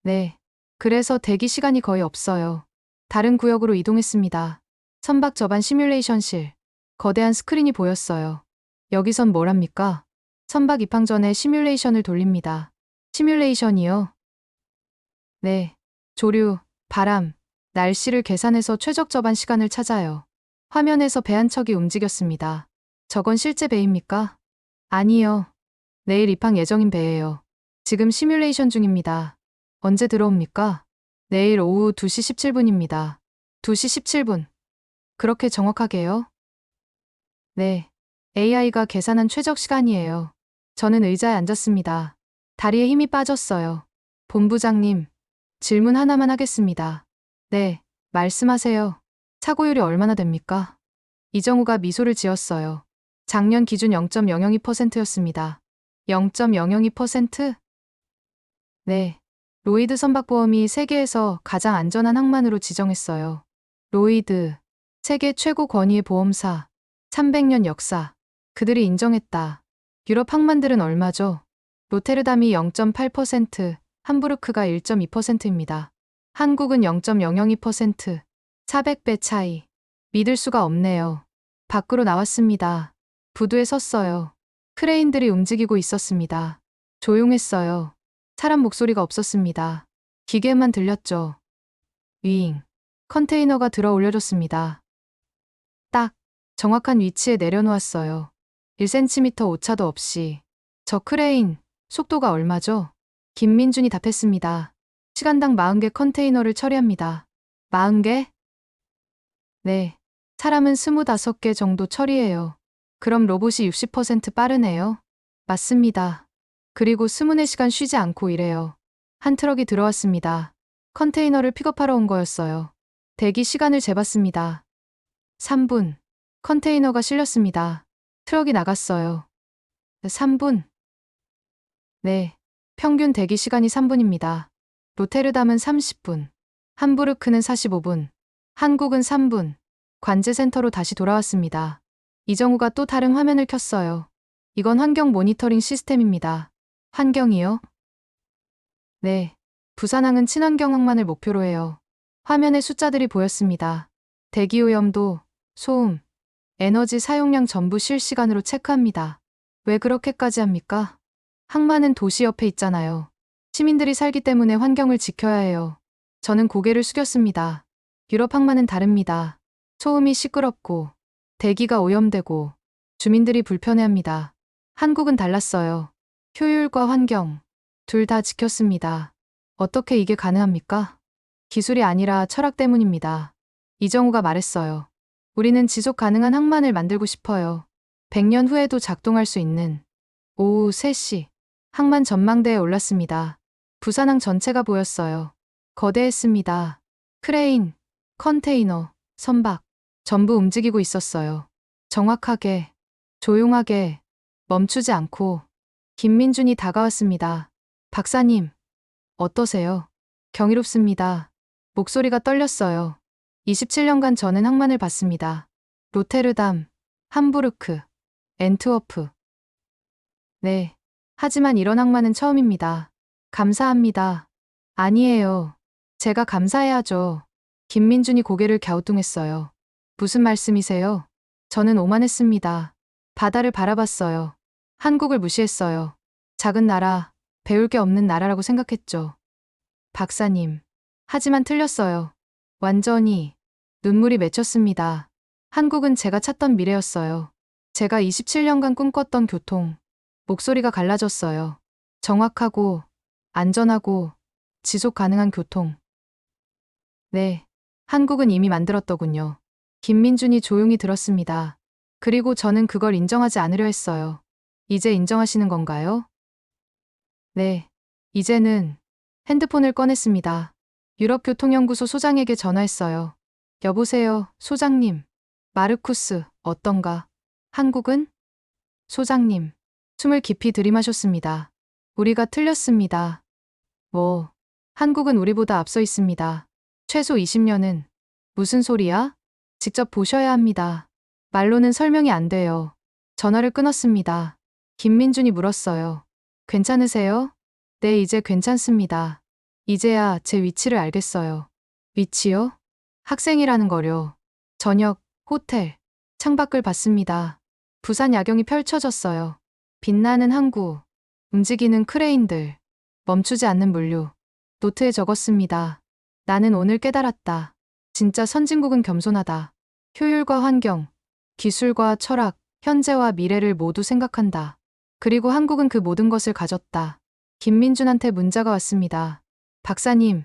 네. 그래서 대기 시간이 거의 없어요. 다른 구역으로 이동했습니다. 선박 저반 시뮬레이션실. 거대한 스크린이 보였어요. 여기선 뭘 합니까? 선박 입항 전에 시뮬레이션을 돌립니다. 시뮬레이션이요? 네. 조류, 바람, 날씨를 계산해서 최적 접안 시간을 찾아요. 화면에서 배 한 척이 움직였습니다. 저건 실제 배입니까? 아니요. 내일 입항 예정인 배예요. 지금 시뮬레이션 중입니다. 언제 들어옵니까? 내일 오후 2시 17분입니다. 2시 17분. 그렇게 정확하게요? 네. AI가 계산한 최적 시간이에요. 저는 의자에 앉았습니다. 다리에 힘이 빠졌어요. 본부장님, 질문 하나만 하겠습니다. 네, 말씀하세요. 사고율이 얼마나 됩니까? 이정우가 미소를 지었어요. 작년 기준 0.002%였습니다. 0.002%? 네. 로이드 선박보험이 세계에서 가장 안전한 항만으로 지정했어요. 로이드, 세계 최고 권위의 보험사, 300년 역사. 그들이 인정했다. 유럽 항만들은 얼마죠? 로테르담이 0.8%, 함부르크가 1.2%입니다. 한국은 0.002%, 400배 차이. 믿을 수가 없네요. 밖으로 나왔습니다. 부두에 섰어요. 크레인들이 움직이고 있었습니다. 조용했어요. 사람 목소리가 없었습니다. 기계만 들렸죠. 윙. 컨테이너가 들어 올려졌습니다. 딱 정확한 위치에 내려놓았어요. 1cm 오차도 없이. 저 크레인, 속도가 얼마죠? 김민준이 답했습니다. 시간당 40개 컨테이너를 처리합니다. 40개? 네. 사람은 25개 정도 처리해요. 그럼 로봇이 60% 빠르네요. 맞습니다. 그리고 24시간 쉬지 않고 일해요. 한 트럭이 들어왔습니다. 컨테이너를 픽업하러 온 거였어요. 대기 시간을 재봤습니다. 3분. 컨테이너가 실렸습니다. 트럭이 나갔어요. 3분. 네. 평균 대기 시간이 3분입니다. 로테르담은 30분. 함부르크는 45분. 한국은 3분. 관제센터로 다시 돌아왔습니다. 이정우가 또 다른 화면을 켰어요. 이건 환경 모니터링 시스템입니다. 환경이요? 네. 부산항은 친환경 항만을 목표로 해요. 화면에 숫자들이 보였습니다. 대기오염도, 소음, 에너지 사용량 전부 실시간으로 체크합니다. 왜 그렇게까지 합니까? 항만은 도시 옆에 있잖아요. 시민들이 살기 때문에 환경을 지켜야 해요. 저는 고개를 숙였습니다. 유럽 항만은 다릅니다. 소음이 시끄럽고, 대기가 오염되고, 주민들이 불편해합니다. 한국은 달랐어요. 효율과 환경, 둘 다 지켰습니다. 어떻게 이게 가능합니까? 기술이 아니라 철학 때문입니다. 이정우가 말했어요. 우리는 지속 가능한 항만을 만들고 싶어요. 100년 후에도 작동할 수 있는. 오후 3시. 항만 전망대에 올랐습니다. 부산항 전체가 보였어요. 거대했습니다. 크레인, 컨테이너, 선박, 전부 움직이고 있었어요. 정확하게, 조용하게, 멈추지 않고. 김민준이 다가왔습니다. 박사님, 어떠세요? 경이롭습니다. 목소리가 떨렸어요. 27년간 저는 항만을 봤습니다. 로테르담, 함부르크, 앤트워프. 네. 하지만 이런 항만은 처음입니다. 감사합니다. 아니에요. 제가 감사해야죠. 김민준이 고개를 갸우뚱했어요. 무슨 말씀이세요? 저는 오만했습니다. 바다를 바라봤어요. 한국을 무시했어요. 작은 나라, 배울 게 없는 나라라고 생각했죠. 박사님. 하지만 틀렸어요. 완전히. 눈물이 맺혔습니다. 한국은 제가 찾던 미래였어요. 제가 27년간 꿈꿨던 교통. 목소리가 갈라졌어요. 정확하고, 안전하고, 지속 가능한 교통. 네. 한국은 이미 만들었더군요. 김민준이 조용히 들었습니다. 그리고 저는 그걸 인정하지 않으려 했어요. 이제 인정하시는 건가요? 네. 이제는 핸드폰을 꺼냈습니다. 유럽교통연구소 소장에게 전화했어요. 여보세요, 소장님. 마르쿠스, 어떤가? 한국은? 소장님. 숨을 깊이 들이마셨습니다. 우리가 틀렸습니다. 뭐, 한국은 우리보다 앞서 있습니다. 최소 20년은. 무슨 소리야? 직접 보셔야 합니다. 말로는 설명이 안 돼요. 전화를 끊었습니다. 김민준이 물었어요. 괜찮으세요? 네, 이제 괜찮습니다. 이제야 제 위치를 알겠어요. 위치요? 학생이라는 거요. 저녁, 호텔, 창밖을 봤습니다. 부산 야경이 펼쳐졌어요. 빛나는 항구, 움직이는 크레인들, 멈추지 않는 물류. 노트에 적었습니다. 나는 오늘 깨달았다. 진짜 선진국은 겸손하다. 효율과 환경, 기술과 철학, 현재와 미래를 모두 생각한다. 그리고 한국은 그 모든 것을 가졌다. 김민준한테 문자가 왔습니다. 박사님,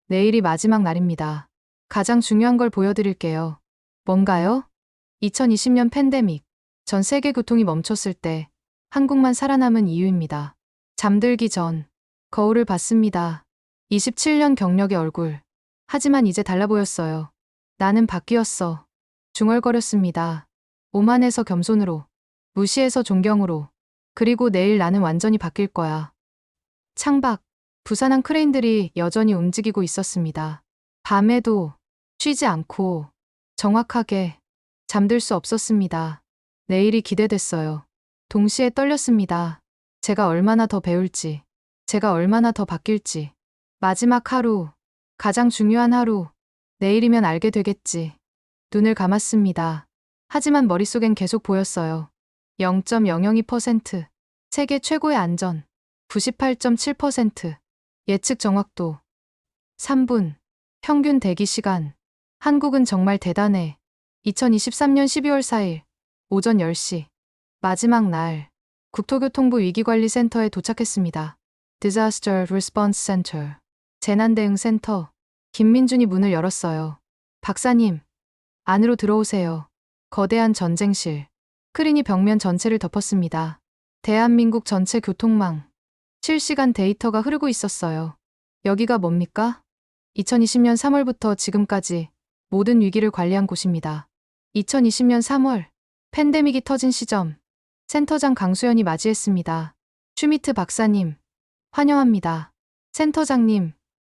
내일이 마지막 날입니다. 가장 중요한 걸 보여드릴게요. 뭔가요? 2020년 팬데믹. 전 세계 교통이 멈췄을 때 한국만 살아남은 이유입니다. 잠들기 전 거울을 봤습니다. 27년 경력의 얼굴. 하지만 이제 달라 보였어요. 나는 바뀌었어. 중얼거렸습니다. 오만에서 겸손으로, 무시해서 존경으로. 그리고 내일 나는 완전히 바뀔 거야. 창밖, 부산항 크레인들이 여전히 움직이고 있었습니다. 밤에도 쉬지 않고 정확하게 잠들 수 없었습니다. 내일이 기대됐어요. 동시에 떨렸습니다. 제가 얼마나 더 배울지, 제가 얼마나 더 바뀔지. 마지막 하루, 가장 중요한 하루, 내일이면 알게 되겠지. 눈을 감았습니다. 하지만 머릿속엔 계속 보였어요. 0.002%, 세계 최고의 안전, 98.7%, 예측 정확도, 3분, 평균 대기 시간. 한국은 정말 대단해. 2023년 12월 4일, 오전 10시, 마지막 날, 국토교통부 위기관리센터에 도착했습니다. Disaster Response Center, 재난대응센터. 김민준이 문을 열었어요. 박사님, 안으로 들어오세요. 거대한 전쟁실. 스크린이 벽면 전체를 덮었습니다. 대한민국 전체 교통망. 실시간 데이터가 흐르고 있었어요. 여기가 뭡니까? 2020년 3월부터 지금까지 모든 위기를 관리한 곳입니다. 2020년 3월, 팬데믹이 터진 시점, 센터장 강수연이 맞이했습니다. 슈미트 박사님, 환영합니다. 센터장님,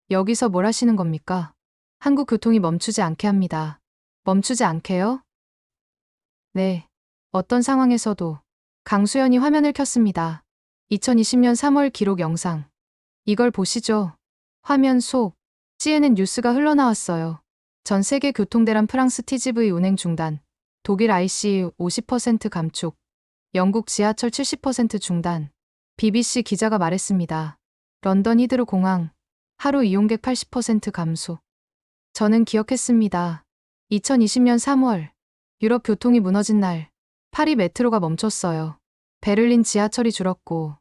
여기서 뭘 하시는 겁니까? 한국 교통이 멈추지 않게 합니다. 멈추지 않게요? 네. 어떤 상황에서도. 강수연이 화면을 켰습니다. 2020년 3월 기록 영상. 이걸 보시죠. 화면 속 CNN 뉴스가 흘러나왔어요. 전 세계 교통대란 프랑스 TGV 운행 중단, 독일 IC 50% 감축, 영국 지하철 70% 중단. BBC 기자가 말했습니다. 런던 히드로 공항, 하루 이용객 80% 감소. 저는 기억했습니다. 2020년 3월, 유럽 교통이 무너진 날, 파리 메트로가 멈췄어요. 베를린 지하철이 줄었고,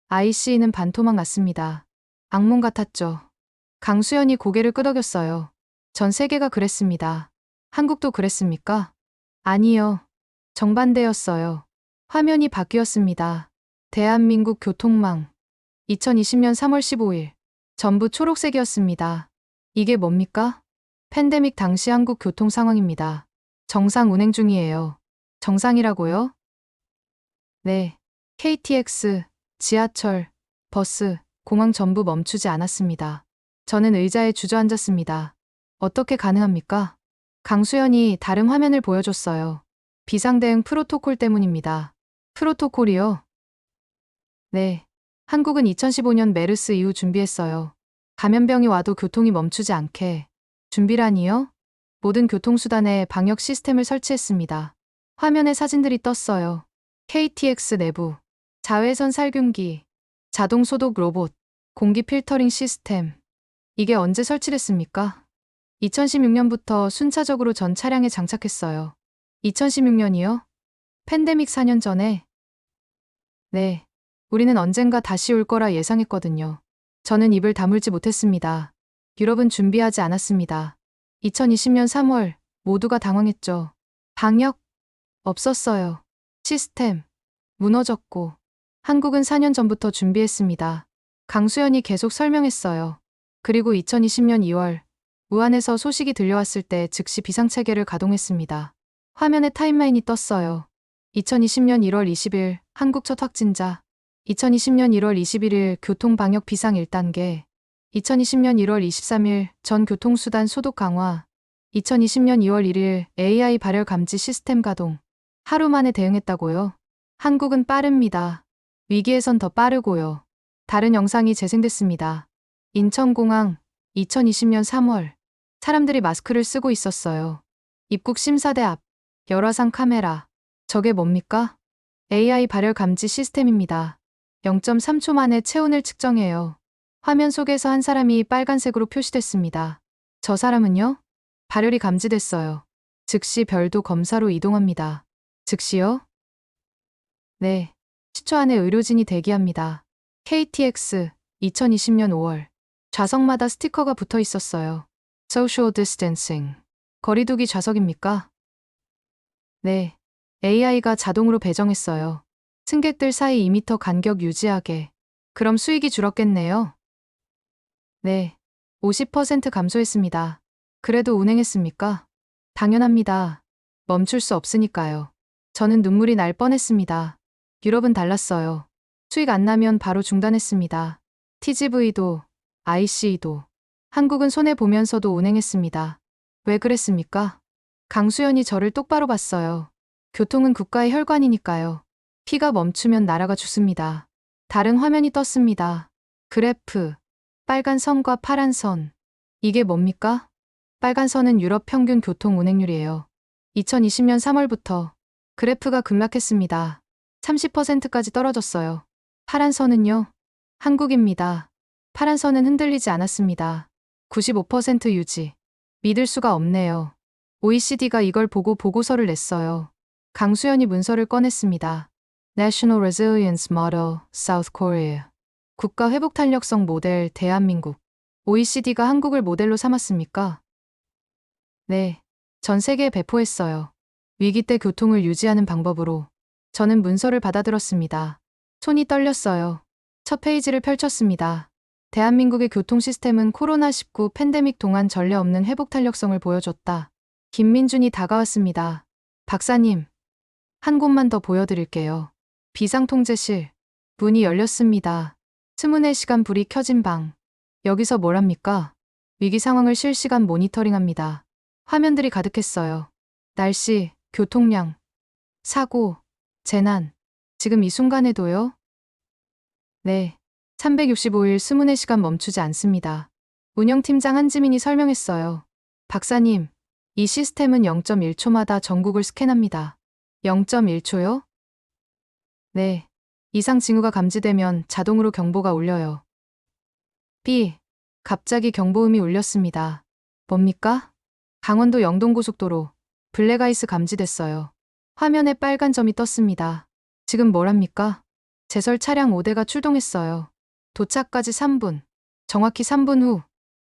IC는 반토막 났습니다. 악몽 같았죠. 강수연이 고개를 끄덕였어요. 전 세계가 그랬습니다. 한국도 그랬습니까? 아니요. 정반대였어요. 화면이 바뀌었습니다. 대한민국 교통망. 2020년 3월 15일. 전부 초록색이었습니다. 이게 뭡니까? 팬데믹 당시 한국 교통 상황입니다. 정상 운행 중이에요. 정상이라고요? 네. KTX, 지하철, 버스, 공항 전부 멈추지 않았습니다. 저는 의자에 주저앉았습니다. 어떻게 가능합니까? 강수연이 다른 화면을 보여줬어요. 비상대응 프로토콜 때문입니다. 프로토콜이요? 네. 한국은 2015년 메르스 이후 준비했어요. 감염병이 와도 교통이 멈추지 않게. 준비라니요? 모든 교통수단에 방역 시스템을 설치했습니다. 화면에 사진들이 떴어요. KTX 내부, 자외선 살균기, 자동 소독 로봇, 공기 필터링 시스템. 이게 언제 설치됐습니까? 2016년부터 순차적으로 전 차량에 장착했어요. 2016년이요? 팬데믹 4년 전에? 네. 우리는 언젠가 다시 올 거라 예상했거든요. 저는 입을 다물지 못했습니다. 유럽은 준비하지 않았습니다. 2020년 3월, 모두가 당황했죠. 방역? 없었어요. 시스템? 무너졌고. 한국은 4년 전부터 준비했습니다. 강수연이 계속 설명했어요. 그리고 2020년 2월, 우한에서 소식이 들려왔을 때 즉시 비상체계를 가동했습니다. 화면에 타임라인이 떴어요. 2020년 1월 20일, 한국 첫 확진자. 2020년 1월 21일, 교통방역 비상 1단계. 2020년 1월 23일, 전 교통수단 소독 강화. 2020년 2월 1일, AI 발열 감지 시스템 가동. 하루 만에 대응했다고요? 한국은 빠릅니다. 위기에선 더 빠르고요. 다른 영상이 재생됐습니다. 인천공항, 2020년 3월. 사람들이 마스크를 쓰고 있었어요. 입국 심사대 앞, 열화상 카메라. 저게 뭡니까? AI 발열 감지 시스템입니다. 0.3초 만에 체온을 측정해요. 화면 속에서 한 사람이 빨간색으로 표시됐습니다. 저 사람은요? 발열이 감지됐어요. 즉시 별도 검사로 이동합니다. 즉시요? 네. 10초 안에 의료진이 대기합니다. KTX, 2020년 5월. 좌석마다 스티커가 붙어 있었어요. Social Distancing. 거리두기 좌석입니까? 네. AI가 자동으로 배정했어요. 승객들 사이 2m 간격 유지하게. 그럼 수익이 줄었겠네요. 네. 50% 감소했습니다. 그래도 운행했습니까? 당연합니다. 멈출 수 없으니까요. 저는 눈물이 날 뻔했습니다. 유럽은 달랐어요. 수익 안 나면 바로 중단했습니다. TGV도, IC도. 한국은 손해보면서도 운행했습니다. 왜 그랬습니까? 강수연이 저를 똑바로 봤어요. 교통은 국가의 혈관이니까요. 피가 멈추면 나라가 죽습니다. 다른 화면이 떴습니다. 그래프. 빨간 선과 파란 선. 이게 뭡니까? 빨간 선은 유럽 평균 교통 운행률이에요. 2020년 3월부터 그래프가 급락했습니다. 30%까지 떨어졌어요. 파란 선은요? 한국입니다. 파란 선은 흔들리지 않았습니다. 95% 유지. 믿을 수가 없네요. OECD가 이걸 보고 보고서를 냈어요. 강수연이 문서를 꺼냈습니다. National Resilience Model, South Korea. 국가 회복 탄력성 모델, 대한민국. OECD가 한국을 모델로 삼았습니까? 네. 전 세계에 배포했어요. 위기 때 교통을 유지하는 방법으로. 저는 문서를 받아들었습니다. 손이 떨렸어요. 첫 페이지를 펼쳤습니다. 대한민국의 교통 시스템은 코로나19 팬데믹 동안 전례 없는 회복 탄력성을 보여줬다. 김민준이 다가왔습니다. 박사님, 한 곳만 더 보여드릴게요. 비상통제실. 문이 열렸습니다. 24시간 불이 켜진 방. 여기서 뭘 합니까? 위기 상황을 실시간 모니터링합니다. 화면들이 가득했어요. 날씨, 교통량, 사고, 재난. 지금 이 순간에도요? 네. 365일 24시간 멈추지 않습니다. 운영팀장 한지민이 설명했어요. 박사님, 이 시스템은 0.1초마다 전국을 스캔합니다. 0.1초요? 네. 이상 징후가 감지되면 자동으로 경보가 울려요. B. 갑자기 경보음이 울렸습니다. 뭡니까? 강원도 영동고속도로. 블랙아이스 감지됐어요. 화면에 빨간 점이 떴습니다. 지금 뭘 합니까? 제설 차량 5대가 출동했어요. 도착까지 3분. 정확히 3분 후,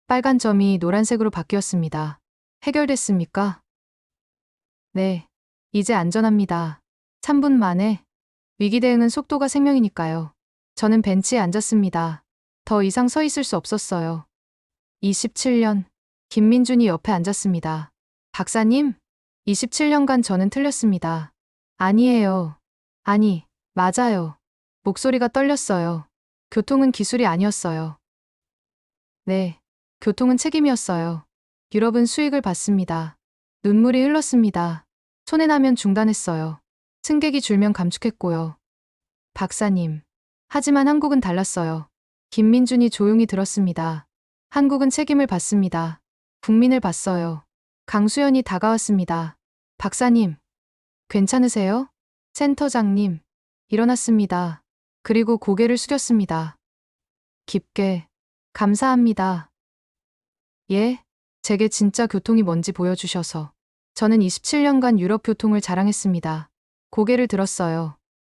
빨간 점이 노란색으로 바뀌었습니다. 해결됐습니까? 네. 이제 안전합니다. 3분 만에. 위기 대응은 속도가 생명이니까요. 저는 벤치에 앉았습니다. 더 이상 서 있을 수 없었어요. 27년. 김민준이 옆에 앉았습니다. 박사님, 27년간 저는 틀렸습니다. 아니에요. 아니, 맞아요. 목소리가 떨렸어요. 교통은 기술이 아니었어요. 네, 교통은 책임이었어요. 유럽은 수익을 봤습니다. 눈물이 흘렀습니다. 손해 나면 중단했어요. 승객이 줄면 감축했고요. 박사님. 하지만 한국은 달랐어요. 김민준이 조용히 들었습니다. 한국은 책임을 받습니다. 국민을 봤어요. 강수연이 다가왔습니다. 박사님, 괜찮으세요? 센터장님, 일어났습니다. 그리고 고개를 숙였습니다. 깊게, 감사합니다. 예, 제게 진짜 교통이 뭔지 보여주셔서. 저는 27년간 유럽 교통을 자랑했습니다. 고개를 들었어요.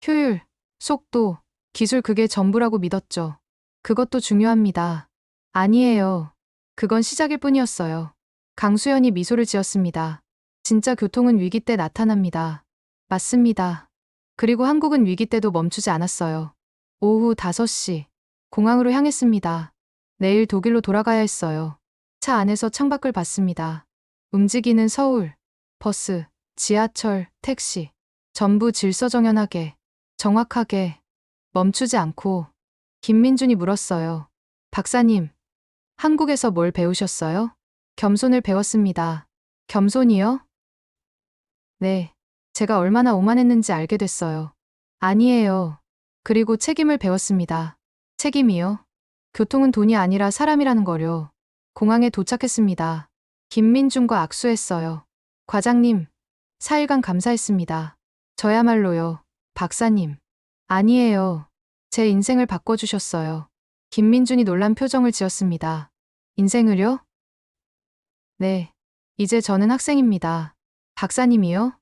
효율, 속도, 기술 그게 전부라고 믿었죠. 그것도 중요합니다. 아니에요. 그건 시작일 뿐이었어요. 강수연이 미소를 지었습니다. 진짜 교통은 위기 때 나타납니다. 맞습니다. 그리고 한국은 위기 때도 멈추지 않았어요. 오후 5시, 공항으로 향했습니다. 내일 독일로 돌아가야 했어요. 차 안에서 창밖을 봤습니다. 움직이는 서울, 버스, 지하철, 택시, 전부 질서정연하게, 정확하게, 멈추지 않고. 김민준이 물었어요. 박사님, 한국에서 뭘 배우셨어요? 겸손을 배웠습니다. 겸손이요? 네. 제가 얼마나 오만했는지 알게 됐어요. 아니에요. 그리고 책임을 배웠습니다. 책임이요? 교통은 돈이 아니라 사람이라는 거요. 공항에 도착했습니다. 김민준과 악수했어요. 과장님, 4일간 감사했습니다. 저야말로요. 박사님. 아니에요. 제 인생을 바꿔주셨어요. 김민준이 놀란 표정을 지었습니다. 인생을요? 네. 이제 저는 학생입니다. 박사님이요?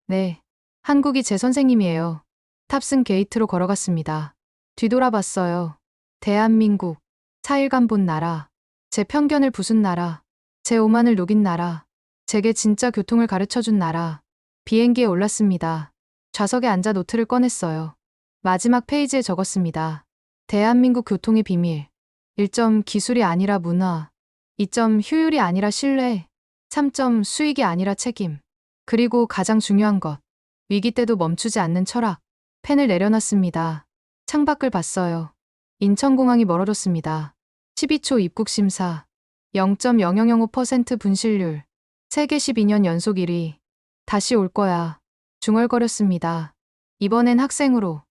네. 한국이 제 선생님이에요. 탑승 게이트로 걸어갔습니다. 뒤돌아봤어요. 대한민국. 4일간 본 나라. 제 편견을 부순 나라. 제 오만을 녹인 나라. 제게 진짜 교통을 가르쳐준 나라. 비행기에 올랐습니다. 좌석에 앉아 노트를 꺼냈어요. 마지막 페이지에 적었습니다. 대한민국 교통의 비밀. 1점 기술이 아니라 문화. 2점 효율이 아니라 신뢰. 3점 수익이 아니라 책임. 그리고 가장 중요한 것. 위기 때도 멈추지 않는 철학. 펜을 내려놨습니다. 창밖을 봤어요. 인천공항이 멀어졌습니다. 12초 입국 심사. 0.0005% 분실률. 세계 12년 연속 1위. 다시 올 거야. 중얼거렸습니다. 이번엔 학생으로.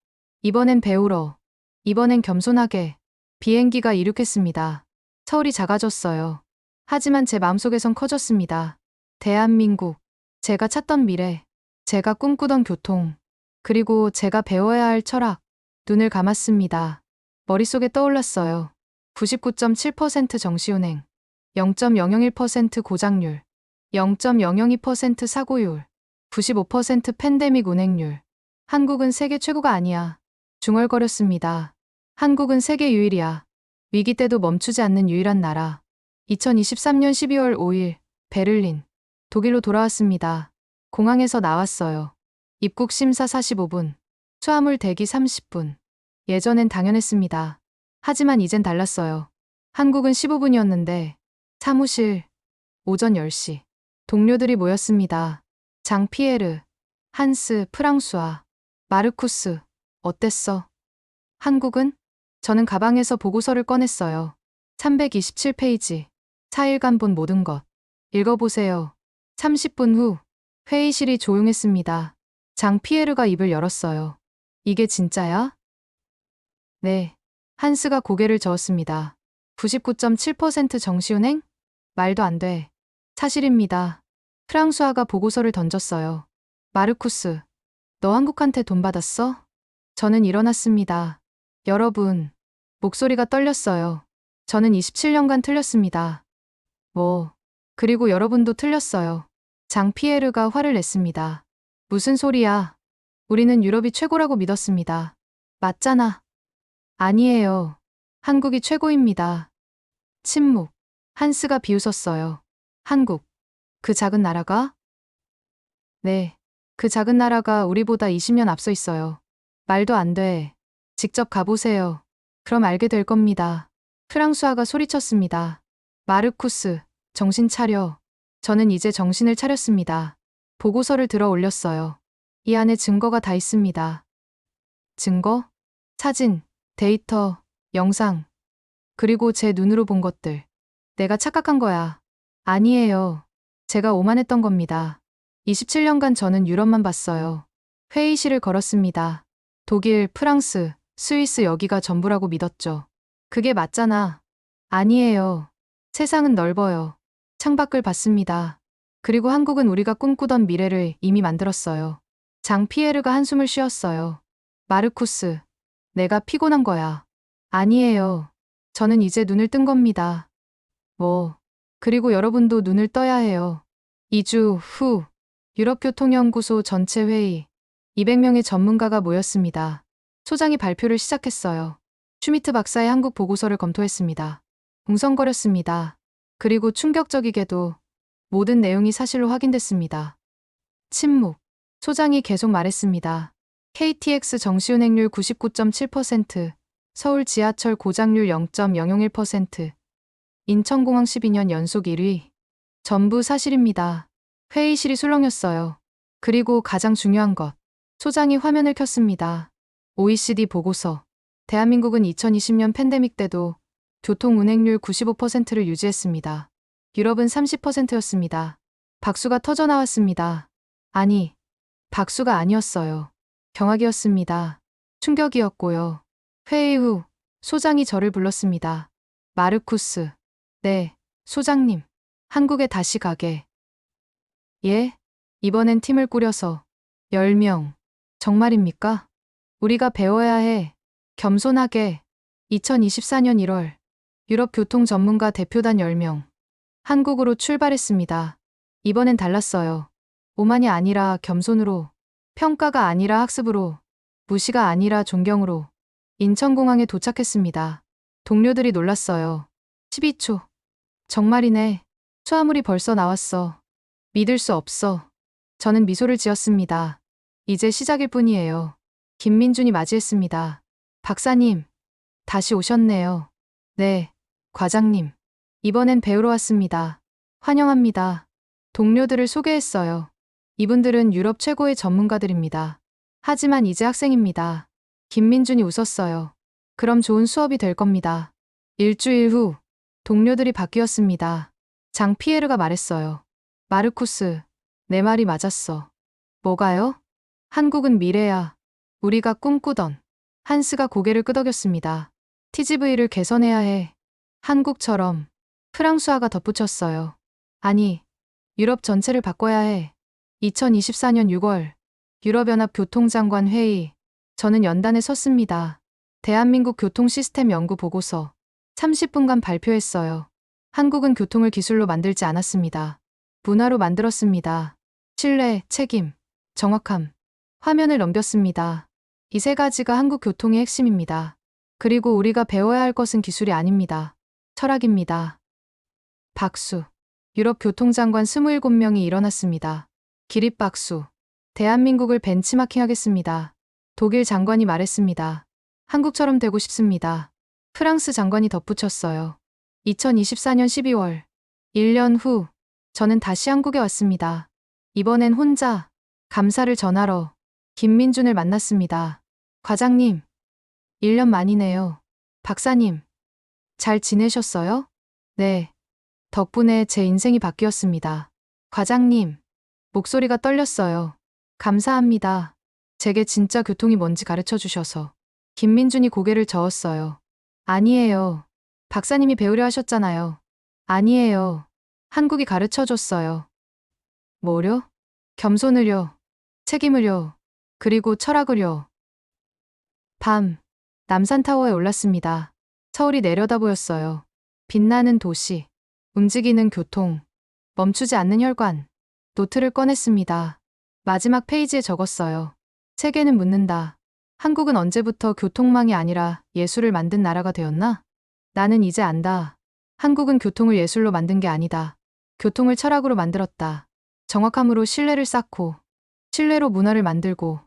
이번엔 배우러. 이번엔 겸손하게. 비행기가 이륙했습니다. 서울이 작아졌어요. 하지만 제 마음속에선 커졌습니다. 대한민국. 제가 찾던 미래. 제가 꿈꾸던 교통. 그리고 제가 배워야 할 철학. 눈을 감았습니다. 머릿속에 떠올랐어요. 99.7% 정시운행. 0.001% 고장률. 0.002% 사고율. 95% 팬데믹 운행률. 한국은 세계 최고가 아니야. 중얼거렸습니다. 한국은 세계 유일이야. 위기 때도 멈추지 않는 유일한 나라. 2023년 12월 5일, 베를린. 독일로 돌아왔습니다. 공항에서 나왔어요. 입국 심사 45분. 수화물 대기 30분. 예전엔 당연했습니다. 하지만 이젠 달랐어요. 한국은 15분이었는데, 사무실, 오전 10시. 동료들이 모였습니다. 장피에르, 한스, 프랑수아, 마르쿠스, 어땠어? 한국은? 저는 가방에서 보고서를 꺼냈어요. 327페이지. 4일간 본 모든 것. 읽어보세요. 30분 후, 회의실이 조용했습니다. 장피에르가 입을 열었어요. 이게 진짜야? 네. 한스가 고개를 저었습니다. 99.7% 정시운행? 말도 안 돼. 사실입니다. 프랑수아가 보고서를 던졌어요. 마르쿠스, 너 한국한테 돈 받았어? 저는 일어났습니다. 여러분, 목소리가 떨렸어요. 저는 27년간 틀렸습니다. 뭐, 그리고 여러분도 틀렸어요. 장피에르가 화를 냈습니다. 무슨 소리야? 우리는 유럽이 최고라고 믿었습니다. 맞잖아. 아니에요. 한국이 최고입니다. 침묵. 한스가 비웃었어요. 한국. 그 작은 나라가? 네. 그 작은 나라가 우리보다 20년 앞서 있어요. 말도 안 돼. 직접 가보세요. 그럼 알게 될 겁니다. 프랑수아가 소리쳤습니다. 마르쿠스, 정신 차려. 저는 이제 정신을 차렸습니다. 보고서를 들어 올렸어요. 이 안에 증거가 다 있습니다. 증거? 사진, 데이터, 영상, 그리고 제 눈으로 본 것들. 내가 착각한 거야. 아니에요. 제가 오만했던 겁니다. 27년간 저는 유럽만 봤어요. 회의실을 걸었습니다. 독일, 프랑스, 스위스 여기가 전부라고 믿었죠. 그게 맞잖아. 아니에요. 세상은 넓어요. 창밖을 봤습니다. 그리고 한국은 우리가 꿈꾸던 미래를 이미 만들었어요. 장 피에르가 한숨을 쉬었어요. 마르쿠스, 내가 피곤한 거야. 아니에요. 저는 이제 눈을 뜬 겁니다. 그리고 여러분도 눈을 떠야 해요. 2주 후, 유럽교통연구소 전체 회의. 200명의 전문가가 모였습니다. 소장이 발표를 시작했어요. 슈미트 박사의 한국 보고서를 검토했습니다. 웅성거렸습니다. 그리고 충격적이게도 모든 내용이 사실로 확인됐습니다. 침묵. 소장이 계속 말했습니다. KTX 정시운행률 99.7%, 서울 지하철 고장률 0.001%, 인천공항 12년 연속 1위. 전부 사실입니다. 회의실이 술렁였어요. 그리고 가장 중요한 것. 소장이 화면을 켰습니다. OECD 보고서. 대한민국은 2020년 팬데믹 때도 교통 운행률 95%를 유지했습니다. 유럽은 30%였습니다. 박수가 터져 나왔습니다. 아니, 박수가 아니었어요. 경악이었습니다. 충격이었고요. 회의 후 소장이 저를 불렀습니다. 마르쿠스. 네, 소장님. 한국에 다시 가게. 예? 이번엔 팀을 꾸려서 10명. 정말입니까? 우리가 배워야 해. 겸손하게. 2024년 1월 유럽 교통 전문가 대표단 10명. 한국으로 출발했습니다. 이번엔 달랐어요. 오만이 아니라 겸손으로, 평가가 아니라 학습으로, 무시가 아니라 존경으로. 인천공항에 도착했습니다. 동료들이 놀랐어요. 12초. 정말이네. 수화물이 벌써 나왔어. 믿을 수 없어. 저는 미소를 지었습니다. 이제 시작일 뿐이에요. 김민준이 맞이했습니다. 박사님, 다시 오셨네요. 네, 과장님. 이번엔 배우러 왔습니다. 환영합니다. 동료들을 소개했어요. 이분들은 유럽 최고의 전문가들입니다. 하지만 이제 학생입니다. 김민준이 웃었어요. 그럼 좋은 수업이 될 겁니다. 일주일 후, 동료들이 바뀌었습니다. 장 피에르가 말했어요. 마르쿠스, 내 말이 맞았어. 뭐가요? 한국은 미래야. 우리가 꿈꾸던. 한스가 고개를 끄덕였습니다. TGV를 개선해야 해. 한국처럼. 프랑스화가 덧붙였어요. 아니, 유럽 전체를 바꿔야 해. 2024년 6월 유럽연합 교통장관 회의. 저는 연단에 섰습니다. 대한민국 교통 시스템 연구 보고서. 30분간 발표했어요. 한국은 교통을 기술로 만들지 않았습니다. 문화로 만들었습니다. 신뢰, 책임, 정확함. 화면을 넘겼습니다. 이 세 가지가 한국 교통의 핵심입니다. 그리고 우리가 배워야 할 것은 기술이 아닙니다. 철학입니다. 박수. 유럽 교통장관 27명이 일어났습니다. 기립박수. 대한민국을 벤치마킹하겠습니다. 독일 장관이 말했습니다. 한국처럼 되고 싶습니다. 프랑스 장관이 덧붙였어요. 2024년 12월. 1년 후, 저는 다시 한국에 왔습니다. 이번엔 혼자, 감사를 전하러 김민준을 만났습니다. 과장님, 1년 만이네요. 박사님, 잘 지내셨어요? 네. 덕분에 제 인생이 바뀌었습니다. 과장님, 목소리가 떨렸어요. 감사합니다. 제게 진짜 교통이 뭔지 가르쳐 주셔서. 김민준이 고개를 저었어요. 아니에요. 박사님이 배우려 하셨잖아요. 아니에요. 한국이 가르쳐 줬어요. 뭐려? 겸손으려, 책임으려, 그리고 철학으려. 밤, 남산타워에 올랐습니다. 서울이 내려다 보였어요. 빛나는 도시, 움직이는 교통, 멈추지 않는 혈관. 노트를 꺼냈습니다. 마지막 페이지에 적었어요. 세계는 묻는다. 한국은 언제부터 교통망이 아니라 예술을 만든 나라가 되었나? 나는 이제 안다. 한국은 교통을 예술로 만든 게 아니다. 교통을 철학으로 만들었다. 정확함으로 신뢰를 쌓고, 신뢰로 문화를 만들고,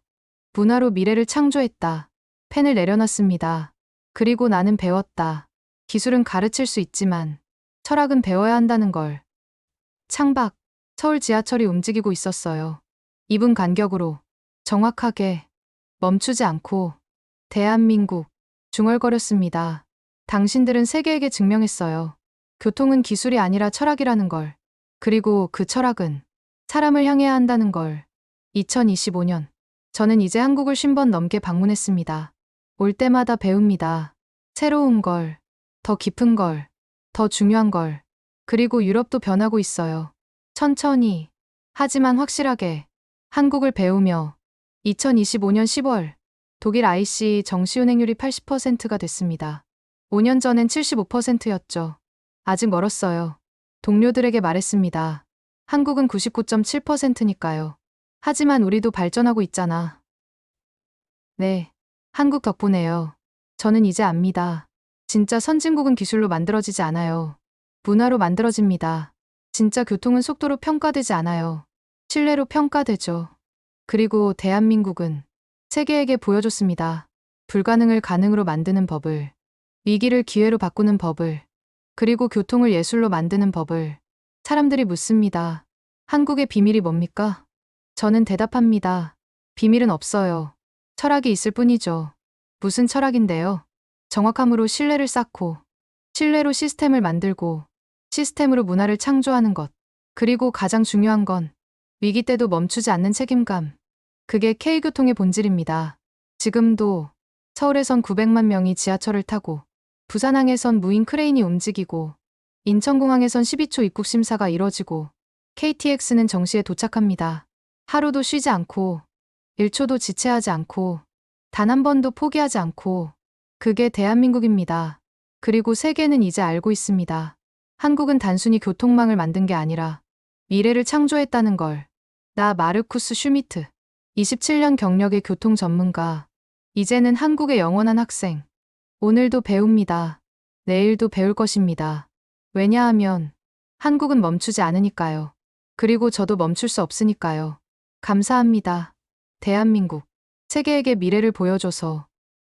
문화로 미래를 창조했다. 펜을 내려놨습니다. 그리고 나는 배웠다. 기술은 가르칠 수 있지만 철학은 배워야 한다는 걸. 창밖, 서울 지하철이 움직이고 있었어요. 2분 간격으로, 정확하게, 멈추지 않고, 대한민국, 중얼거렸습니다. 당신들은 세계에게 증명했어요. 교통은 기술이 아니라 철학이라는 걸. 그리고 그 철학은 사람을 향해야 한다는 걸. 2025년. 저는 이제 한국을 50번 넘게 방문했습니다. 올 때마다 배웁니다. 새로운 걸, 더 깊은 걸, 더 중요한 걸. 그리고 유럽도 변하고 있어요. 천천히, 하지만 확실하게 한국을 배우며 2025년 10월 독일 IC 정시운행률이 80%가 됐습니다. 5년 전엔 75%였죠. 아직 멀었어요. 동료들에게 말했습니다. 한국은 99.7%니까요. 하지만 우리도 발전하고 있잖아. 네, 한국 덕분에요. 저는 이제 압니다. 진짜 선진국은 기술로 만들어지지 않아요. 문화로 만들어집니다. 진짜 교통은 속도로 평가되지 않아요. 신뢰로 평가되죠. 그리고 대한민국은 세계에게 보여줬습니다. 불가능을 가능으로 만드는 법을, 위기를 기회로 바꾸는 법을, 그리고 교통을 예술로 만드는 법을. 사람들이 묻습니다. 한국의 비밀이 뭡니까? 저는 대답합니다. 비밀은 없어요. 철학이 있을 뿐이죠. 무슨 철학인데요? 정확함으로 신뢰를 쌓고, 신뢰로 시스템을 만들고, 시스템으로 문화를 창조하는 것. 그리고 가장 중요한 건 위기 때도 멈추지 않는 책임감. 그게 K교통의 본질입니다. 지금도 서울에선 900만 명이 지하철을 타고, 부산항에선 무인 크레인이 움직이고, 인천공항에선 12초 입국 심사가 이뤄지고, KTX는 정시에 도착합니다. 하루도 쉬지 않고, 1초도 지체하지 않고, 단 한 번도 포기하지 않고. 그게 대한민국입니다. 그리고 세계는 이제 알고 있습니다. 한국은 단순히 교통망을 만든 게 아니라 미래를 창조했다는 걸. 나 마르쿠스 슈미트. 27년 경력의 교통 전문가. 이제는 한국의 영원한 학생. 오늘도 배웁니다. 내일도 배울 것입니다. 왜냐하면 한국은 멈추지 않으니까요. 그리고 저도 멈출 수 없으니까요. 감사합니다. 대한민국. 세계에게 미래를 보여줘서.